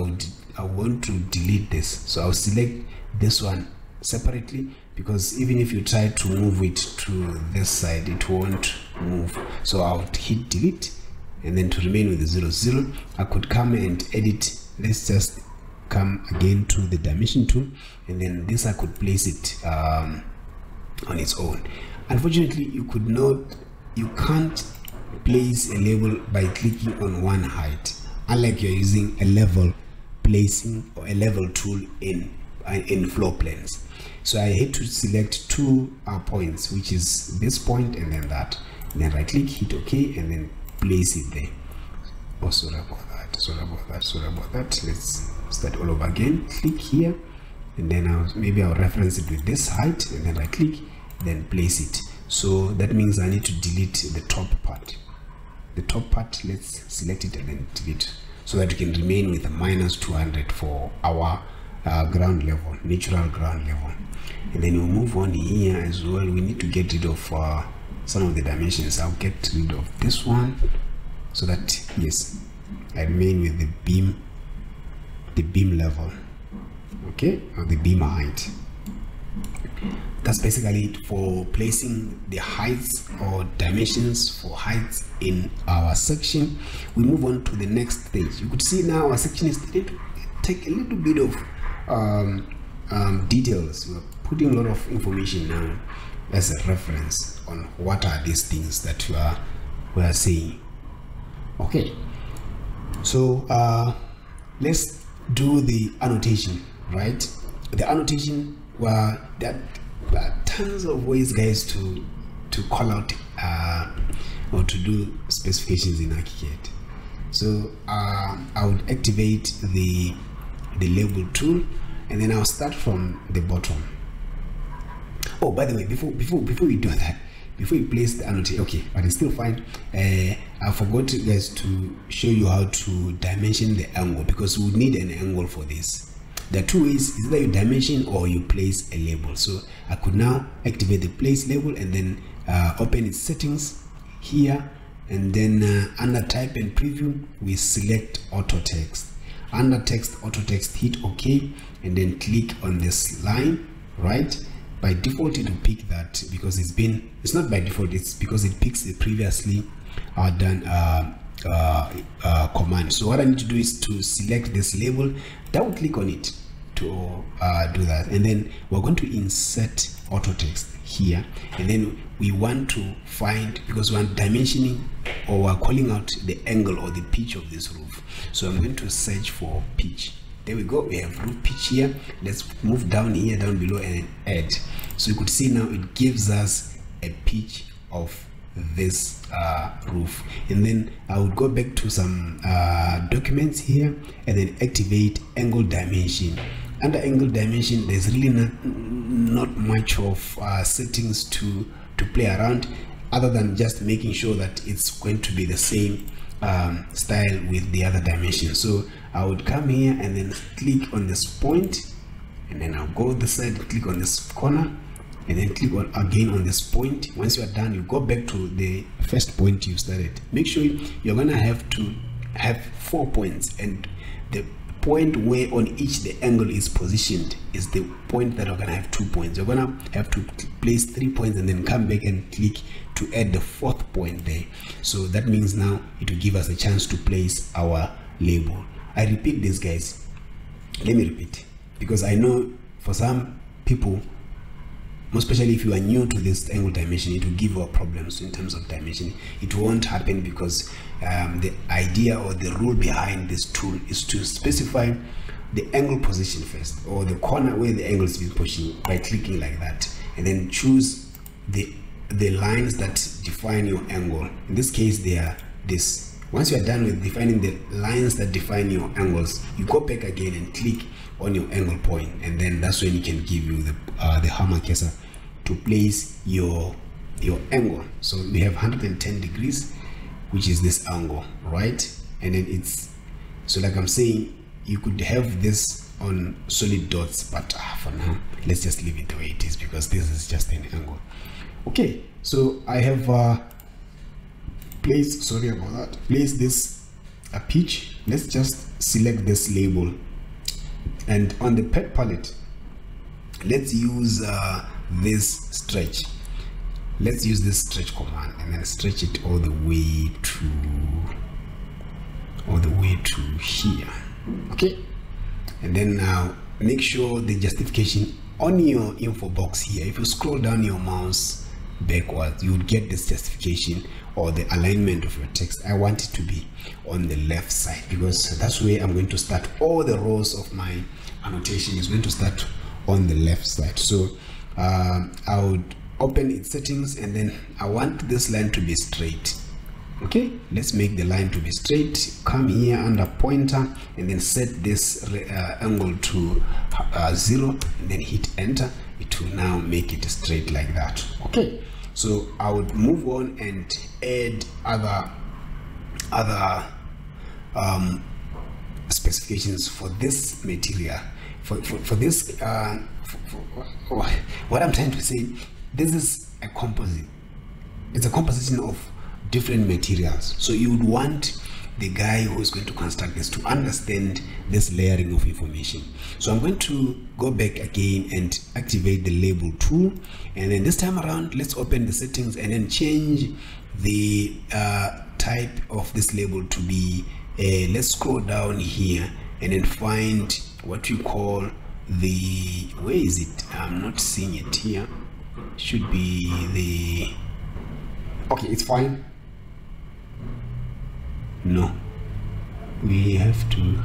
want to delete this. So I'll select this one separately, because even if you try to move it to this side, it won't move. So I'll hit delete, and then to remain with the 0, 0, I could come and edit. Let's just come again to the dimension tool, and then this I could place it on its own. Unfortunately, you can't place a label by clicking on one height, unlike you're using a level placing or a level tool in floor plans. So I had to select two points, which is this point and then that, and then right click, hit OK, and then place it there. Oh, sorry about that. Let's start all over again. Click here, and then maybe I'll reference it with this height, and then right click, then place it. So that means I need to delete the top part. The top part, let's select it and then delete, so that we can remain with a -200 for our ground level, natural ground level. And then we'll move on here as well. We need to get rid of some of the dimensions. I'll get rid of this one, so that yes, I remain with the beam level, okay, or the beam height. That's basically it for placing the heights or dimensions for heights in our section. We move on to the next stage. You could see now our section is take a little bit of details. We're putting a lot of information now as a reference on what are these things that we are saying. Okay, so let's do the annotation, right? The annotation, well, there are tons of ways, guys, to call out or to do specifications in ArchiCAD. So I would activate the label tool, and then I'll start from the bottom. Oh, by the way, before we do that, before you place the annotation, okay, but it's still fine. I forgot, guys, to show you how to dimension the angle, because we need an angle for this. There are two ways: either you dimension or you place a label. So I could now activate the place label, and then open its settings here, and then under type and preview, we select auto text. Under text, auto text, hit OK, and then click on this line, right? By default it will pick that, because it's not by default, it's because it picks the previously done command. So what I need to do is to select this label, double click on it to do that, and then we're going to insert auto text here, and then we want to find, because we're dimensioning or we're calling out the angle or the pitch of this roof. So I'm going to search for pitch. There we go, we have roof pitch here. Let's move down here, down below, and add. So you could see now it gives us a pitch of this roof. And then I would go back to some documents here, and then activate angle dimension. Under angle dimension, there's really not much of settings to play around, other than just making sure that it's going to be the same style with the other dimensions. So I would come here and then click on this point, and then I'll go this side, click on this corner, and then click on again on this point. Once you are done, you go back to the first point you started. Make sure you're gonna have to have 4 points, and the point where on each the angle is positioned is the point that are gonna have 2 points. You're gonna have to place 3 points and then come back and click to add the 4th point there. So that means now it will give us a chance to place our label. I repeat this, guys. let me repeat, because I know for some people, most especially if you are new to this angle dimension, it will give you problems in terms of dimension. It won't happen because the idea or the rule behind this tool is to specify the angle position first, or the corner where the angle is being pushed by clicking like that, and then choose the lines that define your angle. In this case, they are this. Once you are done with defining the lines that define your angles, you go back again and click on your angle point, and then that's when you can give you the hammer cursor to place your angle. So we have 110 degrees, which is this angle, right? And then it's, so like I'm saying, you could have this on solid dots, but for now let's just leave it the way it is, because this is just an angle. Okay, so I have place this pitch. Let's just select this label, and on the pet palette, let's use this stretch. Let's use this stretch command and then stretch it all the way to here. Okay, and then now make sure the justification on your info box here, if you scroll down your mouse backwards, you would get this justification or the alignment of your text. I want it to be on the left side, because that's where I'm going to start. All the rows of my annotation is going to start on the left side. So I would open its settings, and then I want this line to be straight. Okay, let's make the line to be straight. Come here under pointer and then set this angle to 0, and then hit enter. It will now make it straight like that. Okay, so I would move on and add other specifications for this material. For this, what I'm trying to say, this is a composite. It's a composition of different materials. So you would want the guy who is going to construct this to understand this layering of information. So I'm going to go back again and activate the label tool, and then this time around let's open the settings and then change the type of this label to be let's scroll down here and then find what you call the, where is it? I'm not seeing it here. Should be the, okay, it's fine. No, we have to,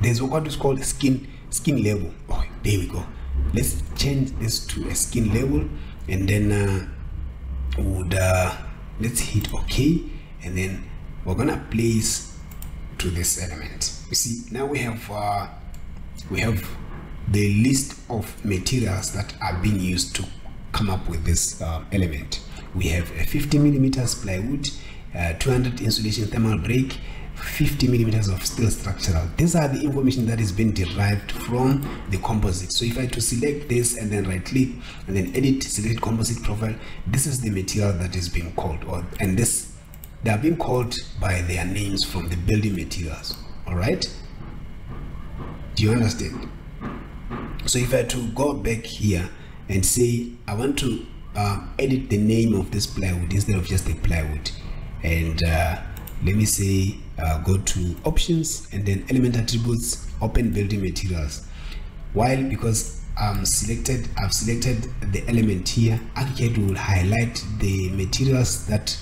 there's what is called skin label. Oh, there we go. Let's change this to a skin label, and then let's hit OK, and then we're gonna place to this element. You see, now we have the list of materials that are being used to come up with this element. We have a 50 millimeters plywood, 200 insulation thermal break, 50 millimeters of steel structural. These are the information that is being derived from the composite. So if I to select this and then right click and then edit, select composite profile, this is the material that is being called, and this, they are being called by their names from the building materials. All right, do you understand? So if I to go back here and say I want to edit the name of this plywood instead of just a plywood, and let me say go to options and then element attributes, open building materials. While, because I've selected the element here, ArchiCAD will highlight the materials that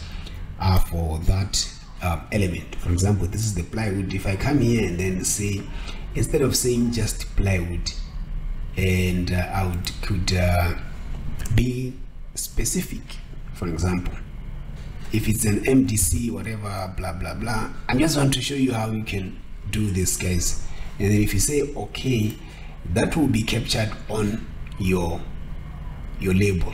are for that element. For example, this is the plywood. If I come here and then say, instead of saying just plywood, and I could be specific. For example, if it's an MDC, whatever, blah blah blah. I just want to show you how you can do this, guys. And then if you say OK, that will be captured on your label.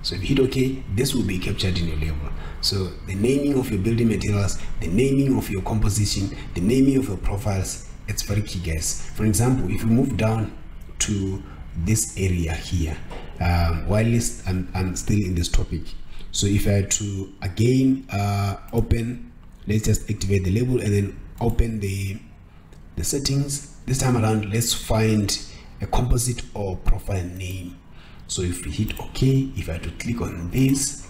So if you hit OK, this will be captured in your label. So the naming of your building materials, the naming of your composition, the naming of your profiles, it's very key, guys. For example, if you move down to this area here, while I'm still in this topic, so if I had to again open, let's just activate the label and then open the settings. This time around, let's find a composite or profile name. So if we hit OK, if I had to click on this,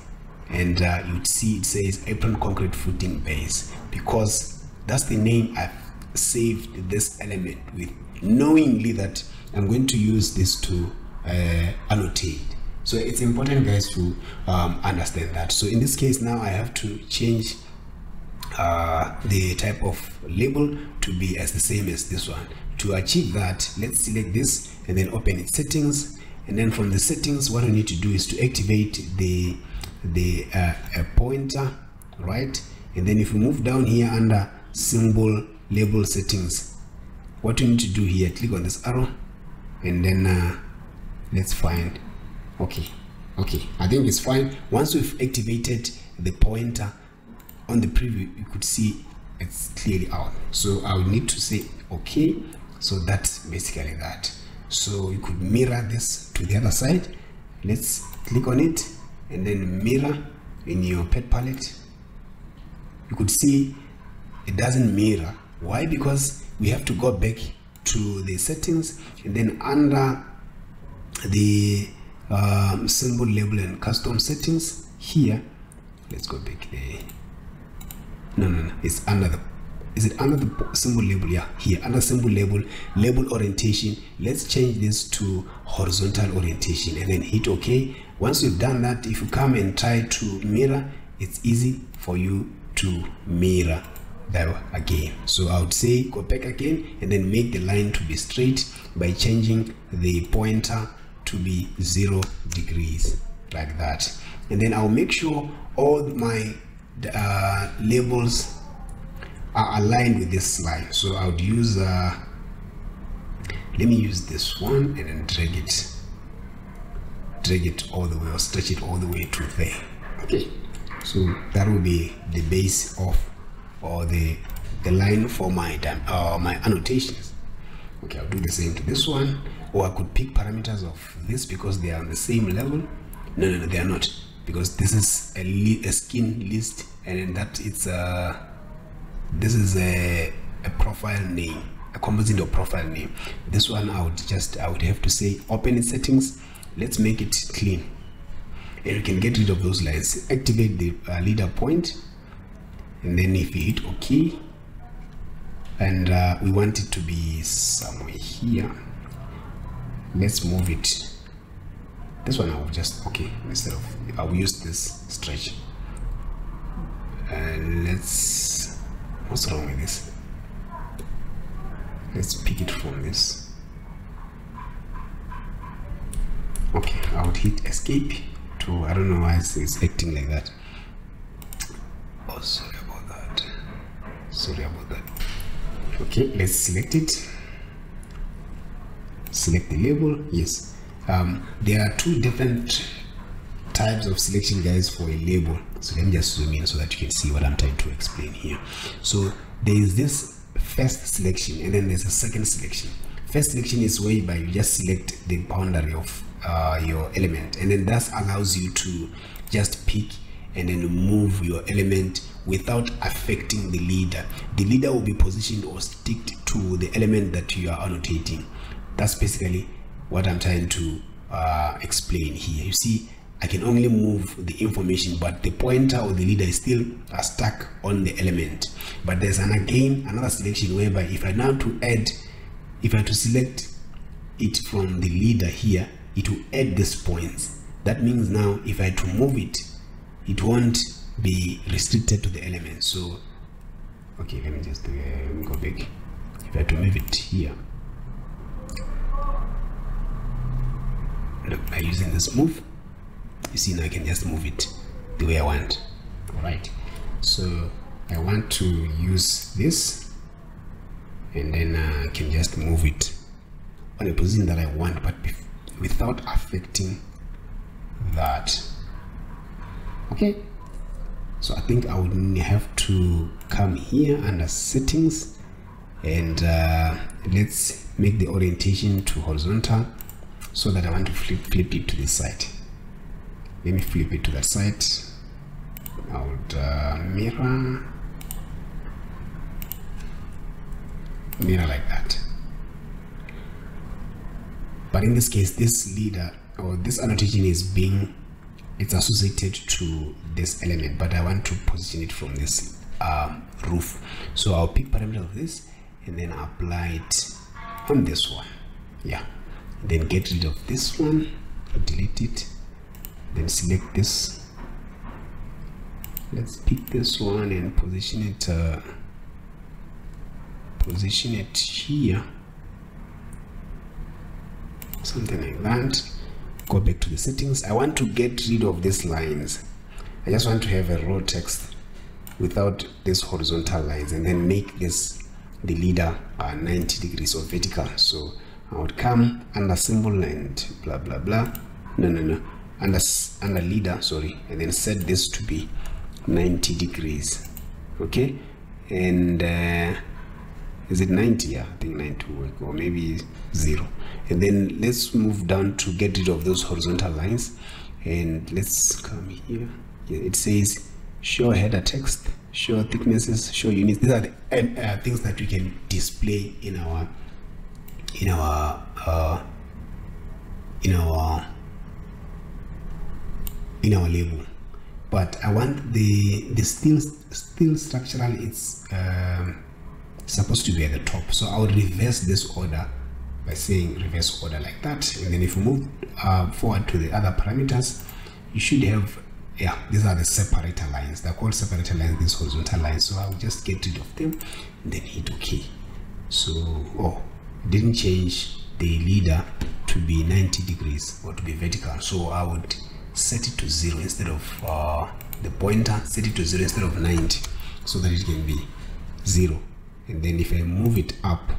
and you'd see it says apron concrete footing base, because that's the name I've saved this element with knowingly that I'm going to use this to annotate. So it's important, guys, to understand that. So in this case now I have to change the type of label to be as the same as this one. To achieve that, let's select this and then open its settings, and then from the settings what we need to do is to activate the pointer, right? And then if we move down here under symbol label settings, what we need to do here, click on this arrow and then let's find, okay, I think it's fine. Once we've activated the pointer on the preview, you could see it's clearly out. So I will need to say okay. So that's basically that. So you could mirror this to the other side. Let's click on it and then mirror in your pet palette. You could see it doesn't mirror. Why? Because we have to go back to the settings and then under the symbol label and custom settings here, let's go back there. No, it's under the, is it under the symbol label? Yeah, here under symbol label orientation, let's change this to horizontal orientation and then hit OK. Once you've done that, if you come and try to mirror, it's easy for you to mirror that again. So I would say go back again and then make the line to be straight by changing the pointer to be 0 degrees like that. And then I'll make sure all my labels are aligned with this line. So I would use let me use this one and then drag it all the way, or stretch it all the way to there. Okay, so that will be the base of, or the line for my my annotations. Okay, I'll do the same to this one, or I could pick parameters of this because they are on the same level. No, they are not, because this is a skin list, and then that it's this is a profile name, a composite of profile name. This one I would have to say open its settings. Let's make it clean, and you can get rid of those lines. Activate the leader point, and then if you hit OK, and we want it to be somewhere here, let's move it. This one I will just, okay, instead of, I will use this stretch. Let's, what's wrong with this? Let's pick it from this. Okay, I would hit escape to, I don't know why it's acting like that. Oh, sorry about that. Okay, let's select it. Select the label. Yes, there are two different types of selection, guys, for a label. So let me just zoom in so that you can see what I'm trying to explain here. So there is this first selection, and then there's a second selection. First selection is whereby you just select the boundary of your element, and then that allows you to just pick and then move your element without affecting the leader. The leader will be positioned or sticked to the element that you are annotating. That's basically what I'm trying to explain here. You see, I can only move the information, but the pointer or the leader is still stuck on the element. But there's another selection whereby if I now to add, if I to select it from the leader here, it will add these points. That means now if I to move it, it won't be restricted to the element. So okay, let me just go back. If I to move it here, look, by using this move, you see now I can just move it the way I want. All right, so I want to use this, and then I can just move it on a position that I want, but without affecting that. Okay, so I think I would have to come here under settings, and let's make the orientation to horizontal, so that I want to flip it to this side. Let me flip it to that side. I would mirror like that. But in this case, this leader or this annotation is it's associated to this element, but I want to position it from this roof. So I'll pick parameter of this, and then apply it on this one. Yeah, and then get rid of this one, delete it, then select this. Let's pick this one and position it here, something like that. Go back to the settings. I want to get rid of these lines. I just want to have a raw text without these horizontal lines, and then make this the leader 90 degrees or vertical. So I would come under symbol and blah blah blah, under leader, sorry, and then set this to be 90 degrees. Okay, and is it 90? Yeah, I think 90 will work, or maybe 0. And then let's move down to get rid of those horizontal lines, and let's come here. It says show header text, show thicknesses, show units. These are the things that we can display in our label. But I want the still structural, it's supposed to be at the top. So I would reverse this order by saying reverse order like that. And then if you move forward to the other parameters, you should have, yeah, these are the separator lines. They're called separator lines, these horizontal lines. So I'll just get rid of them and then hit OK. So, it didn't change the leader to be 90 degrees or to be vertical. So I would set it to 0 instead of the pointer, set it to 0 instead of 90, so that it can be 0. And then if I move it up,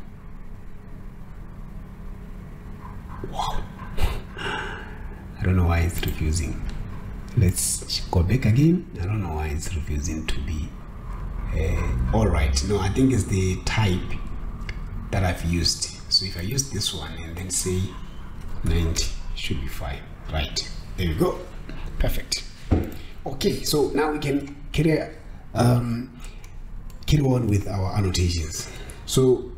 wow, I don't know why it's refusing. Let's go back again. I don't know why it's refusing to be all right. No, I think it's the type that I've used. So if I use this one and then say 90, should be fine. Right, there we go. Perfect. Okay, so now we can carry on with our annotations. So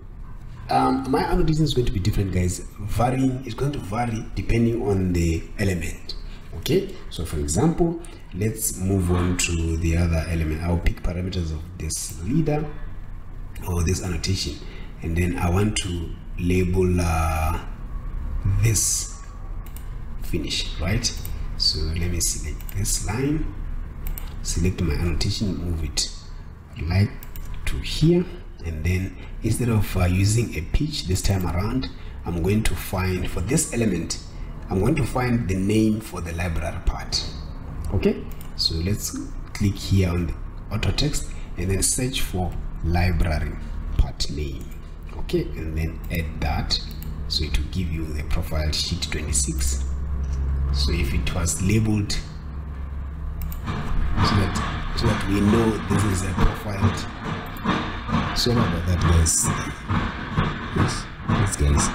my annotation is going to be different, guys. Varying, it's going to vary depending on the element. Okay, so for example, let's move on to the other element. I'll pick parameters of this leader or this annotation, and then I want to label this finish, right? So let me select this line, select my annotation, move it like to here, and then instead of using a pitch this time around, I'm going to find, for this element, I'm going to find the name for the library part. Okay, so let's click here on the auto text and then search for library part name. Okay, and then add that, so it will give you the profile sheet 26. So if it was labeled, so that we know this is a profile. Sorry about that, guys. Yes, guys.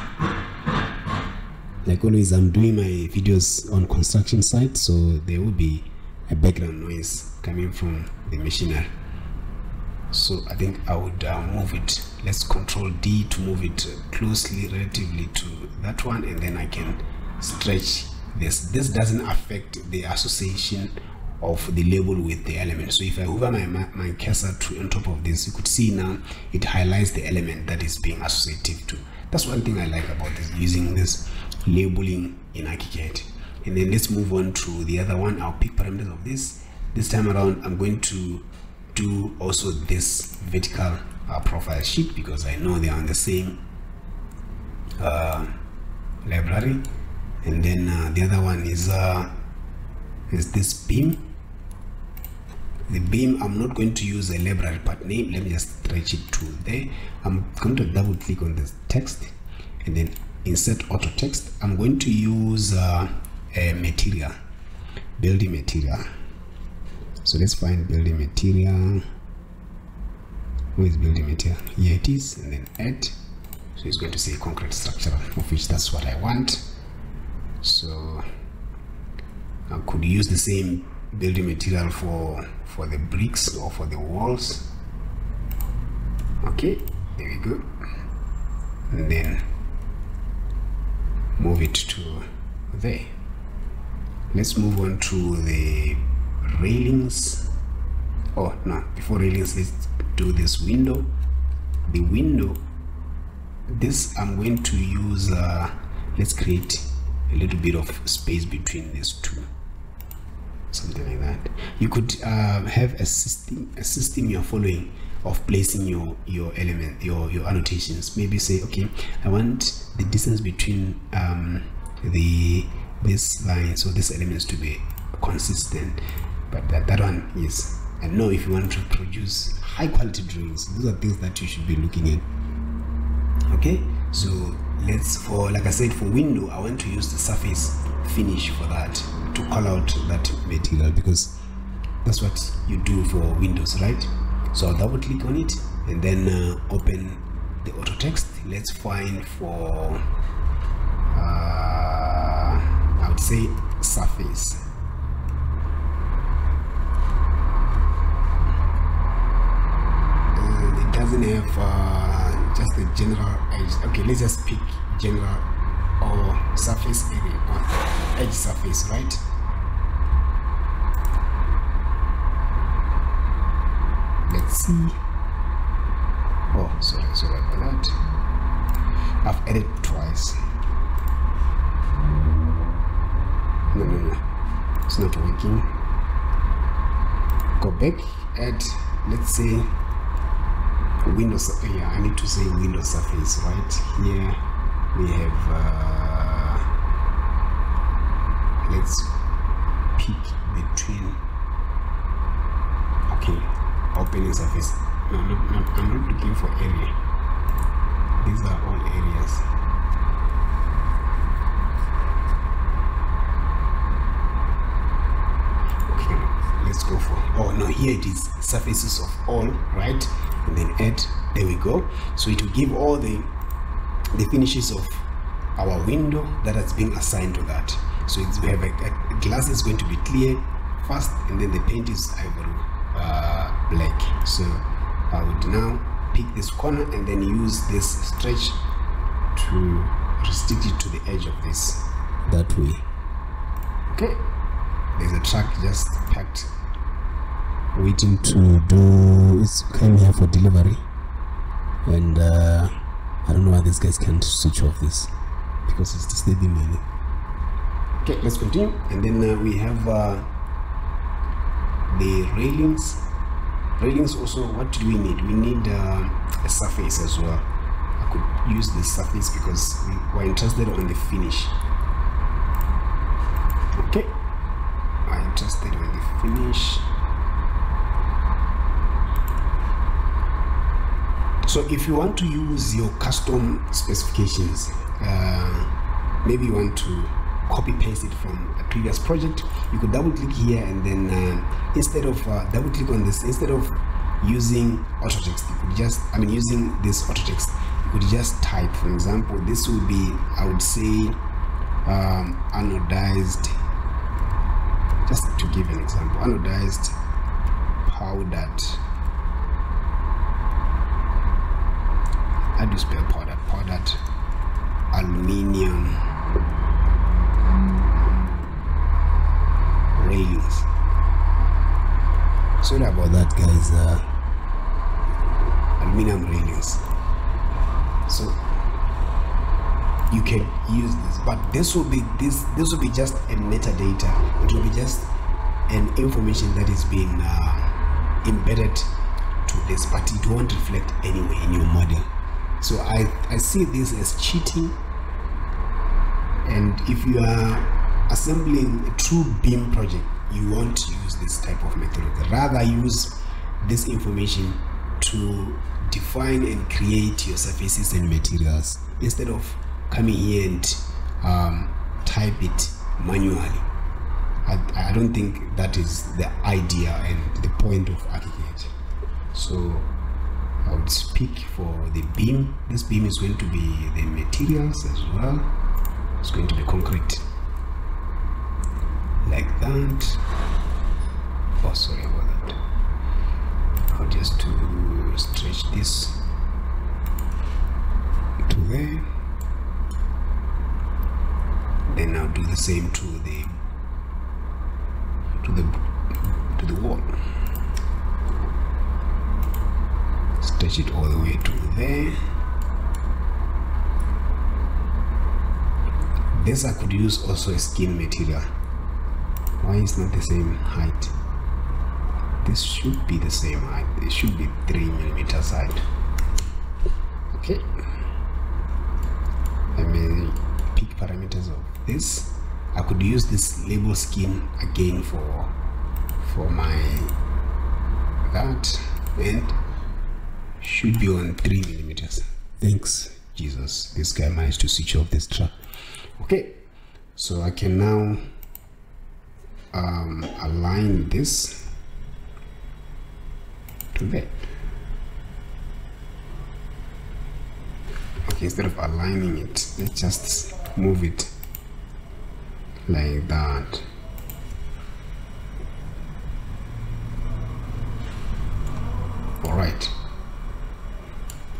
Like always, I'm doing my videos on construction site, so there will be a background noise coming from the machinery. So I think I would move it. Let's Control D to move it closely relatively to that one, and then I can stretch this. This doesn't affect the association of the label with the element. So if I hover my cursor on top of this, you could see now it highlights the element that is being associative to. That's one thing I like about this, using this labeling in ArchiCAD. And then let's move on to the other one. I'll pick parameters of this. This time around, I'm going to do also this vertical profile sheet, because I know they are on the same library. And then the other one is this beam. The beam, I'm not going to use a library part name. Let me just stretch it to there. I'm going to double click on this text and then insert auto text. I'm going to use a material, building material. So let's find building material. Where is building material? Here it is, and then add. So it's going to say concrete structure, of which that's what I want. So I could use the same building material for the bricks or for the walls. Okay, there we go. And then move it to there. Let's move on to the railings. Oh no, before railings, let's do this window. The window, this I'm going to use let's create a little bit of space between these two, something like that. You could have a system you're following of placing your element, your annotations. Maybe say, okay, I want the distance between this line, so this elements to be consistent, but that one is. And now if you want to produce high quality drawings, those are things that you should be looking at. Okay, so like I said, for window, I want to use the surface finish for that, to call out that material, because that's what you do for windows, right? So I'll double click on it and then open the auto text. Let's find for I would say surface. It doesn't have just the general edge. Okay, let's just pick general or surface area or edge surface, right? Let's see. Oh, sorry about that. I've added twice. No, it's not working. Go back, add, let's say Windows. Yeah, I need to say Windows surface, right? Here we have let's pick between, okay, opening surface. No, I'm not looking for area. These are all areas. Okay, let's go for, oh no, here it is, surfaces of all, right? And then add, there we go. So it will give all the finishes of our window that has been assigned to that. So we have a glass is going to be clear first, and then the paint is ivory black. So I would now pick this corner and then use this stretch to restrict it to the edge of this, that way. Okay, there's a truck just packed, waiting to do, it's came here for delivery, and I don't know why these guys can't switch off this, because it's disturbing me. Okay, let's continue. And then we have the railings. Railings also, what do we need? We need a surface as well. I could use this surface because we were interested on the finish. Okay, I'm interested on the finish. So if you want to use your custom specifications, maybe you want to copy paste it from a previous project, you could double click here, and then instead of double click on this, instead of using auto text, you could just, using this auto text, you could just type, for example, this would be, I would say anodized, just to give an example, anodized powdered, how do you spell powdered? Powdered aluminium railings. Sorry about that, guys. Aluminium railings. So you can use this, but this will be just a metadata. It will be just an information that is being embedded to this, but it won't reflect anywhere in your model. So I see this as cheating, and if you are assembling a true BIM project, you won't use this type of method. Rather, use this information to define and create your surfaces and materials, instead of coming here and type it manually. I don't think that is the idea and the point of ArchiCAD. So I would speak for the beam. This beam is going to be the materials as well. It's going to be concrete, like that. Oh, sorry about that. I'll just to stretch this to there. Then I'll do the same to the wall. Stretch it all the way to there. This I could use also a skin material. Why is not the same height? This should be the same height. It should be 3mm height. Okay. I may pick parameters of this. I could use this label skin again for my that, and should be on 3mm. Thanks Jesus, this guy managed to switch off this track. Okay, so I can now align this to that. Okay, instead of aligning it, let's just move it like that. All right,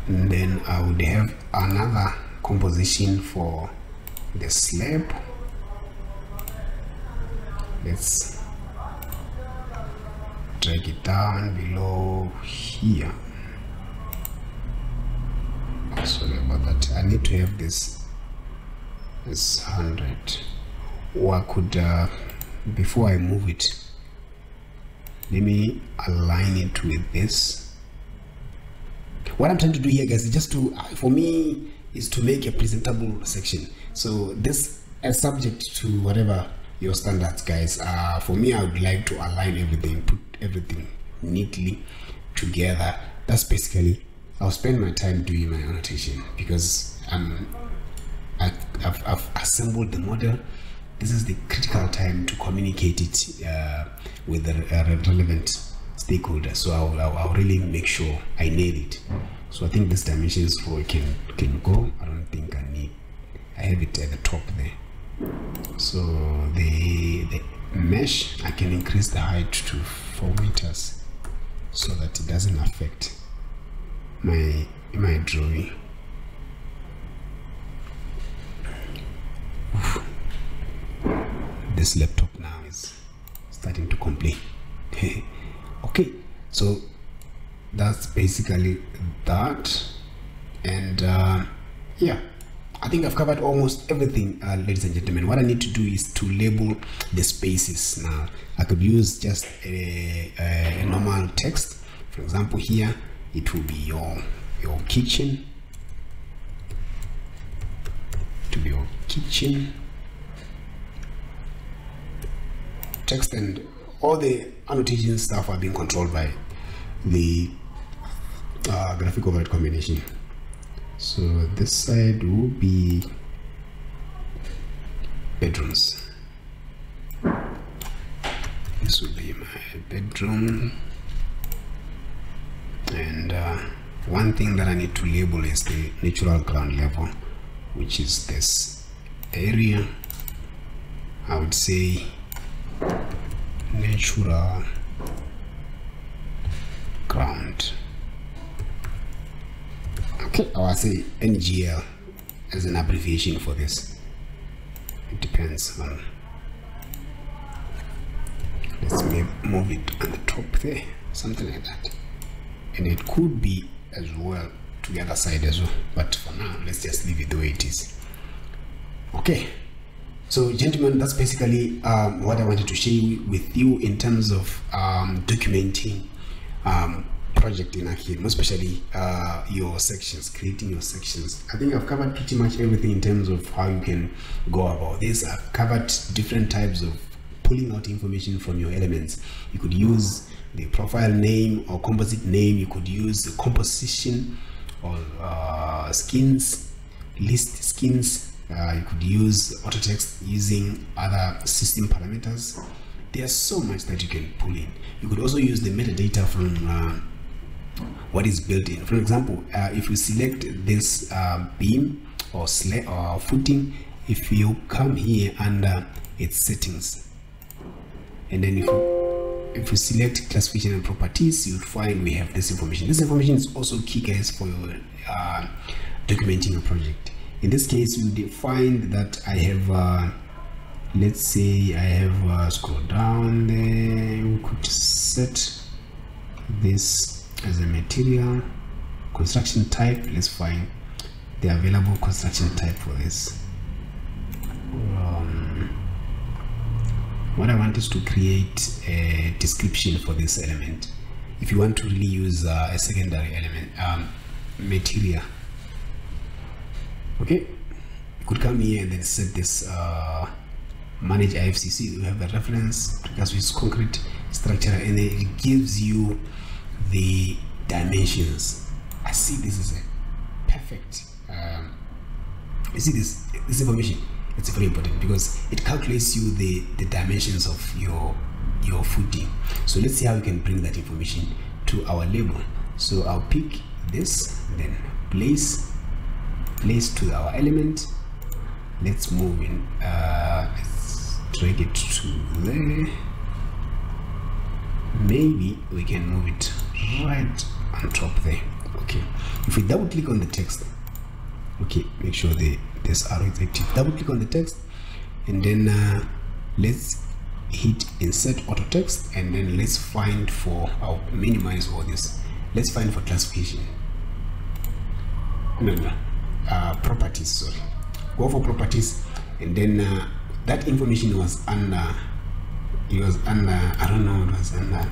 and then I would have another composition for the slab. Let's drag it down below here. Sorry about that. I need to have this 100, or I could before I move it, let me align it with this. What I'm trying to do here, guys, is just to, for me, is to make a presentable section. So this is subject to whatever your standards, guys. For me, I would like to align everything, put everything neatly together. That's basically, I'll spend my time doing my annotation because I've assembled the model. This is the critical time to communicate it with the relevant stakeholders. So I'll really make sure I nail it. So I think this dimensions for it can go. I don't think I have it at the top there. So the mesh, I can increase the height to 4 meters so that it doesn't affect my drawing. This laptop now is starting to complain. Okay, so that's basically that, and yeah, I think I've covered almost everything, ladies and gentlemen. What I need to do is to label the spaces. Now I could use just a normal text. For example, here it will be your kitchen, to be your kitchen text, and all the annotation stuff are being controlled by the graphic overhead combination. So this side will be bedrooms. This will be my bedroom, and one thing that I need to label is the natural ground level, which is this area. I would say natural ground. Okay, I will say NGL as an abbreviation for this. It depends on. Let's move it on the top there, something like that. And it could be as well to the other side as well, but for now let's just leave it the way it is. Okay, so gentlemen, that's basically what I wanted to share with you in terms of documenting project in ArchiCAD, most especially your sections, creating your sections. I think I've covered pretty much everything in terms of how you can go about this. I've covered different types of pulling out information from your elements. You could use the profile name or composite name. You could use the composition or skins, list skins. You could use auto text using other system parameters. There's so much that you can pull in. You could also use the metadata from what is built in. For example, if you select this beam or footing, if you come here under its settings, and then if you select classification and properties, you'll find we have this information. This information is also key, guys, for your documenting a project. In this case, you find that I have let's say I have scroll down there. We could set this as a material construction type. Let's find the available construction type for this. what I want is to create a description for this element. If you want to really use a secondary element material, okay, you could come here and then set this manage IFCC. We have a reference because it's concrete structure, and then it gives you the dimensions. I see this is a perfect you see this information. It's very important because it calculates you the dimensions of your footing. So let's see how we can bring that information to our label. So I'll pick this, then place to our element. Let's move in, let's drag it to there. Maybe we can move it right on top there. Okay, if we double click on the text, okay, make sure this arrow is active. Double click on the text, and then let's hit insert auto text, and then let's find for, I'll minimize all this. Let's find for classification. Properties, sorry. Go for properties, and then that information was under, I don't know, it was under,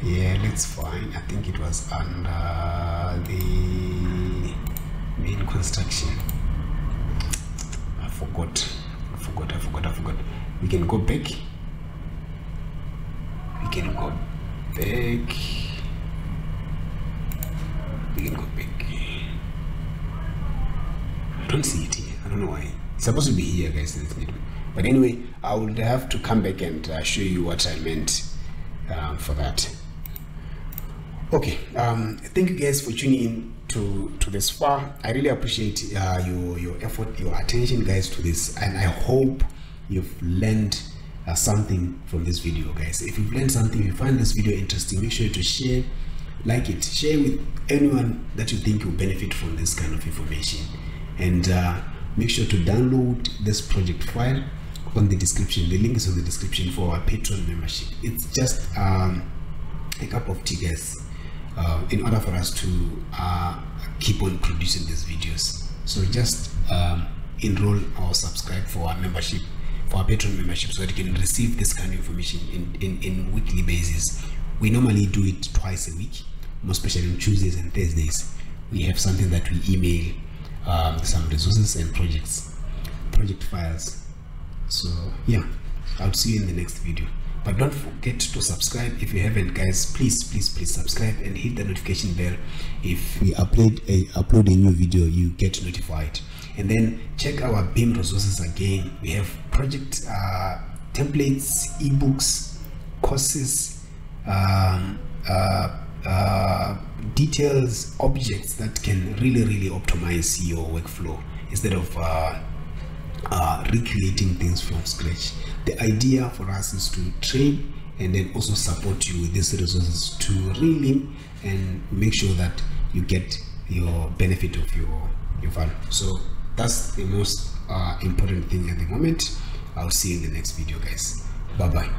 yeah, let's find, I think it was under the main construction. I forgot. We can go back. We can go back. I don't see it here. I don't know why. It's supposed to be here, guys. But anyway, I would have to come back and show you what I meant for that. Okay, thank you guys for tuning in to this far. I really appreciate your effort, your attention, guys, to this, and I hope you've learned something from this video, guys. If you've learned something, you find this video interesting, make sure to share, like it, share with anyone that you think will benefit from this kind of information, and make sure to download this project file on the description. The link is on the description for our Patreon membership. It's just a cup of tea, guys, in order for us to keep on producing these videos. So just enroll or subscribe for our membership, for our Patreon membership, so that you can receive this kind of information in weekly basis. We normally do it twice a week, most especially on Tuesdays and Thursdays. We have something that we email some resources and project files. So yeah, I'll see you in the next video. But don't forget to subscribe if you haven't, guys. Please subscribe and hit the notification bell. If we upload a new video, you get notified. And then check our BIM resources again. We have project templates, ebooks, courses, details, objects that can really optimize your workflow instead of recreating things from scratch. The idea for us is to train and then also support you with these resources to really and make sure that you get your benefit of your value. So that's the most important thing at the moment. I'll see you in the next video, guys. Bye bye.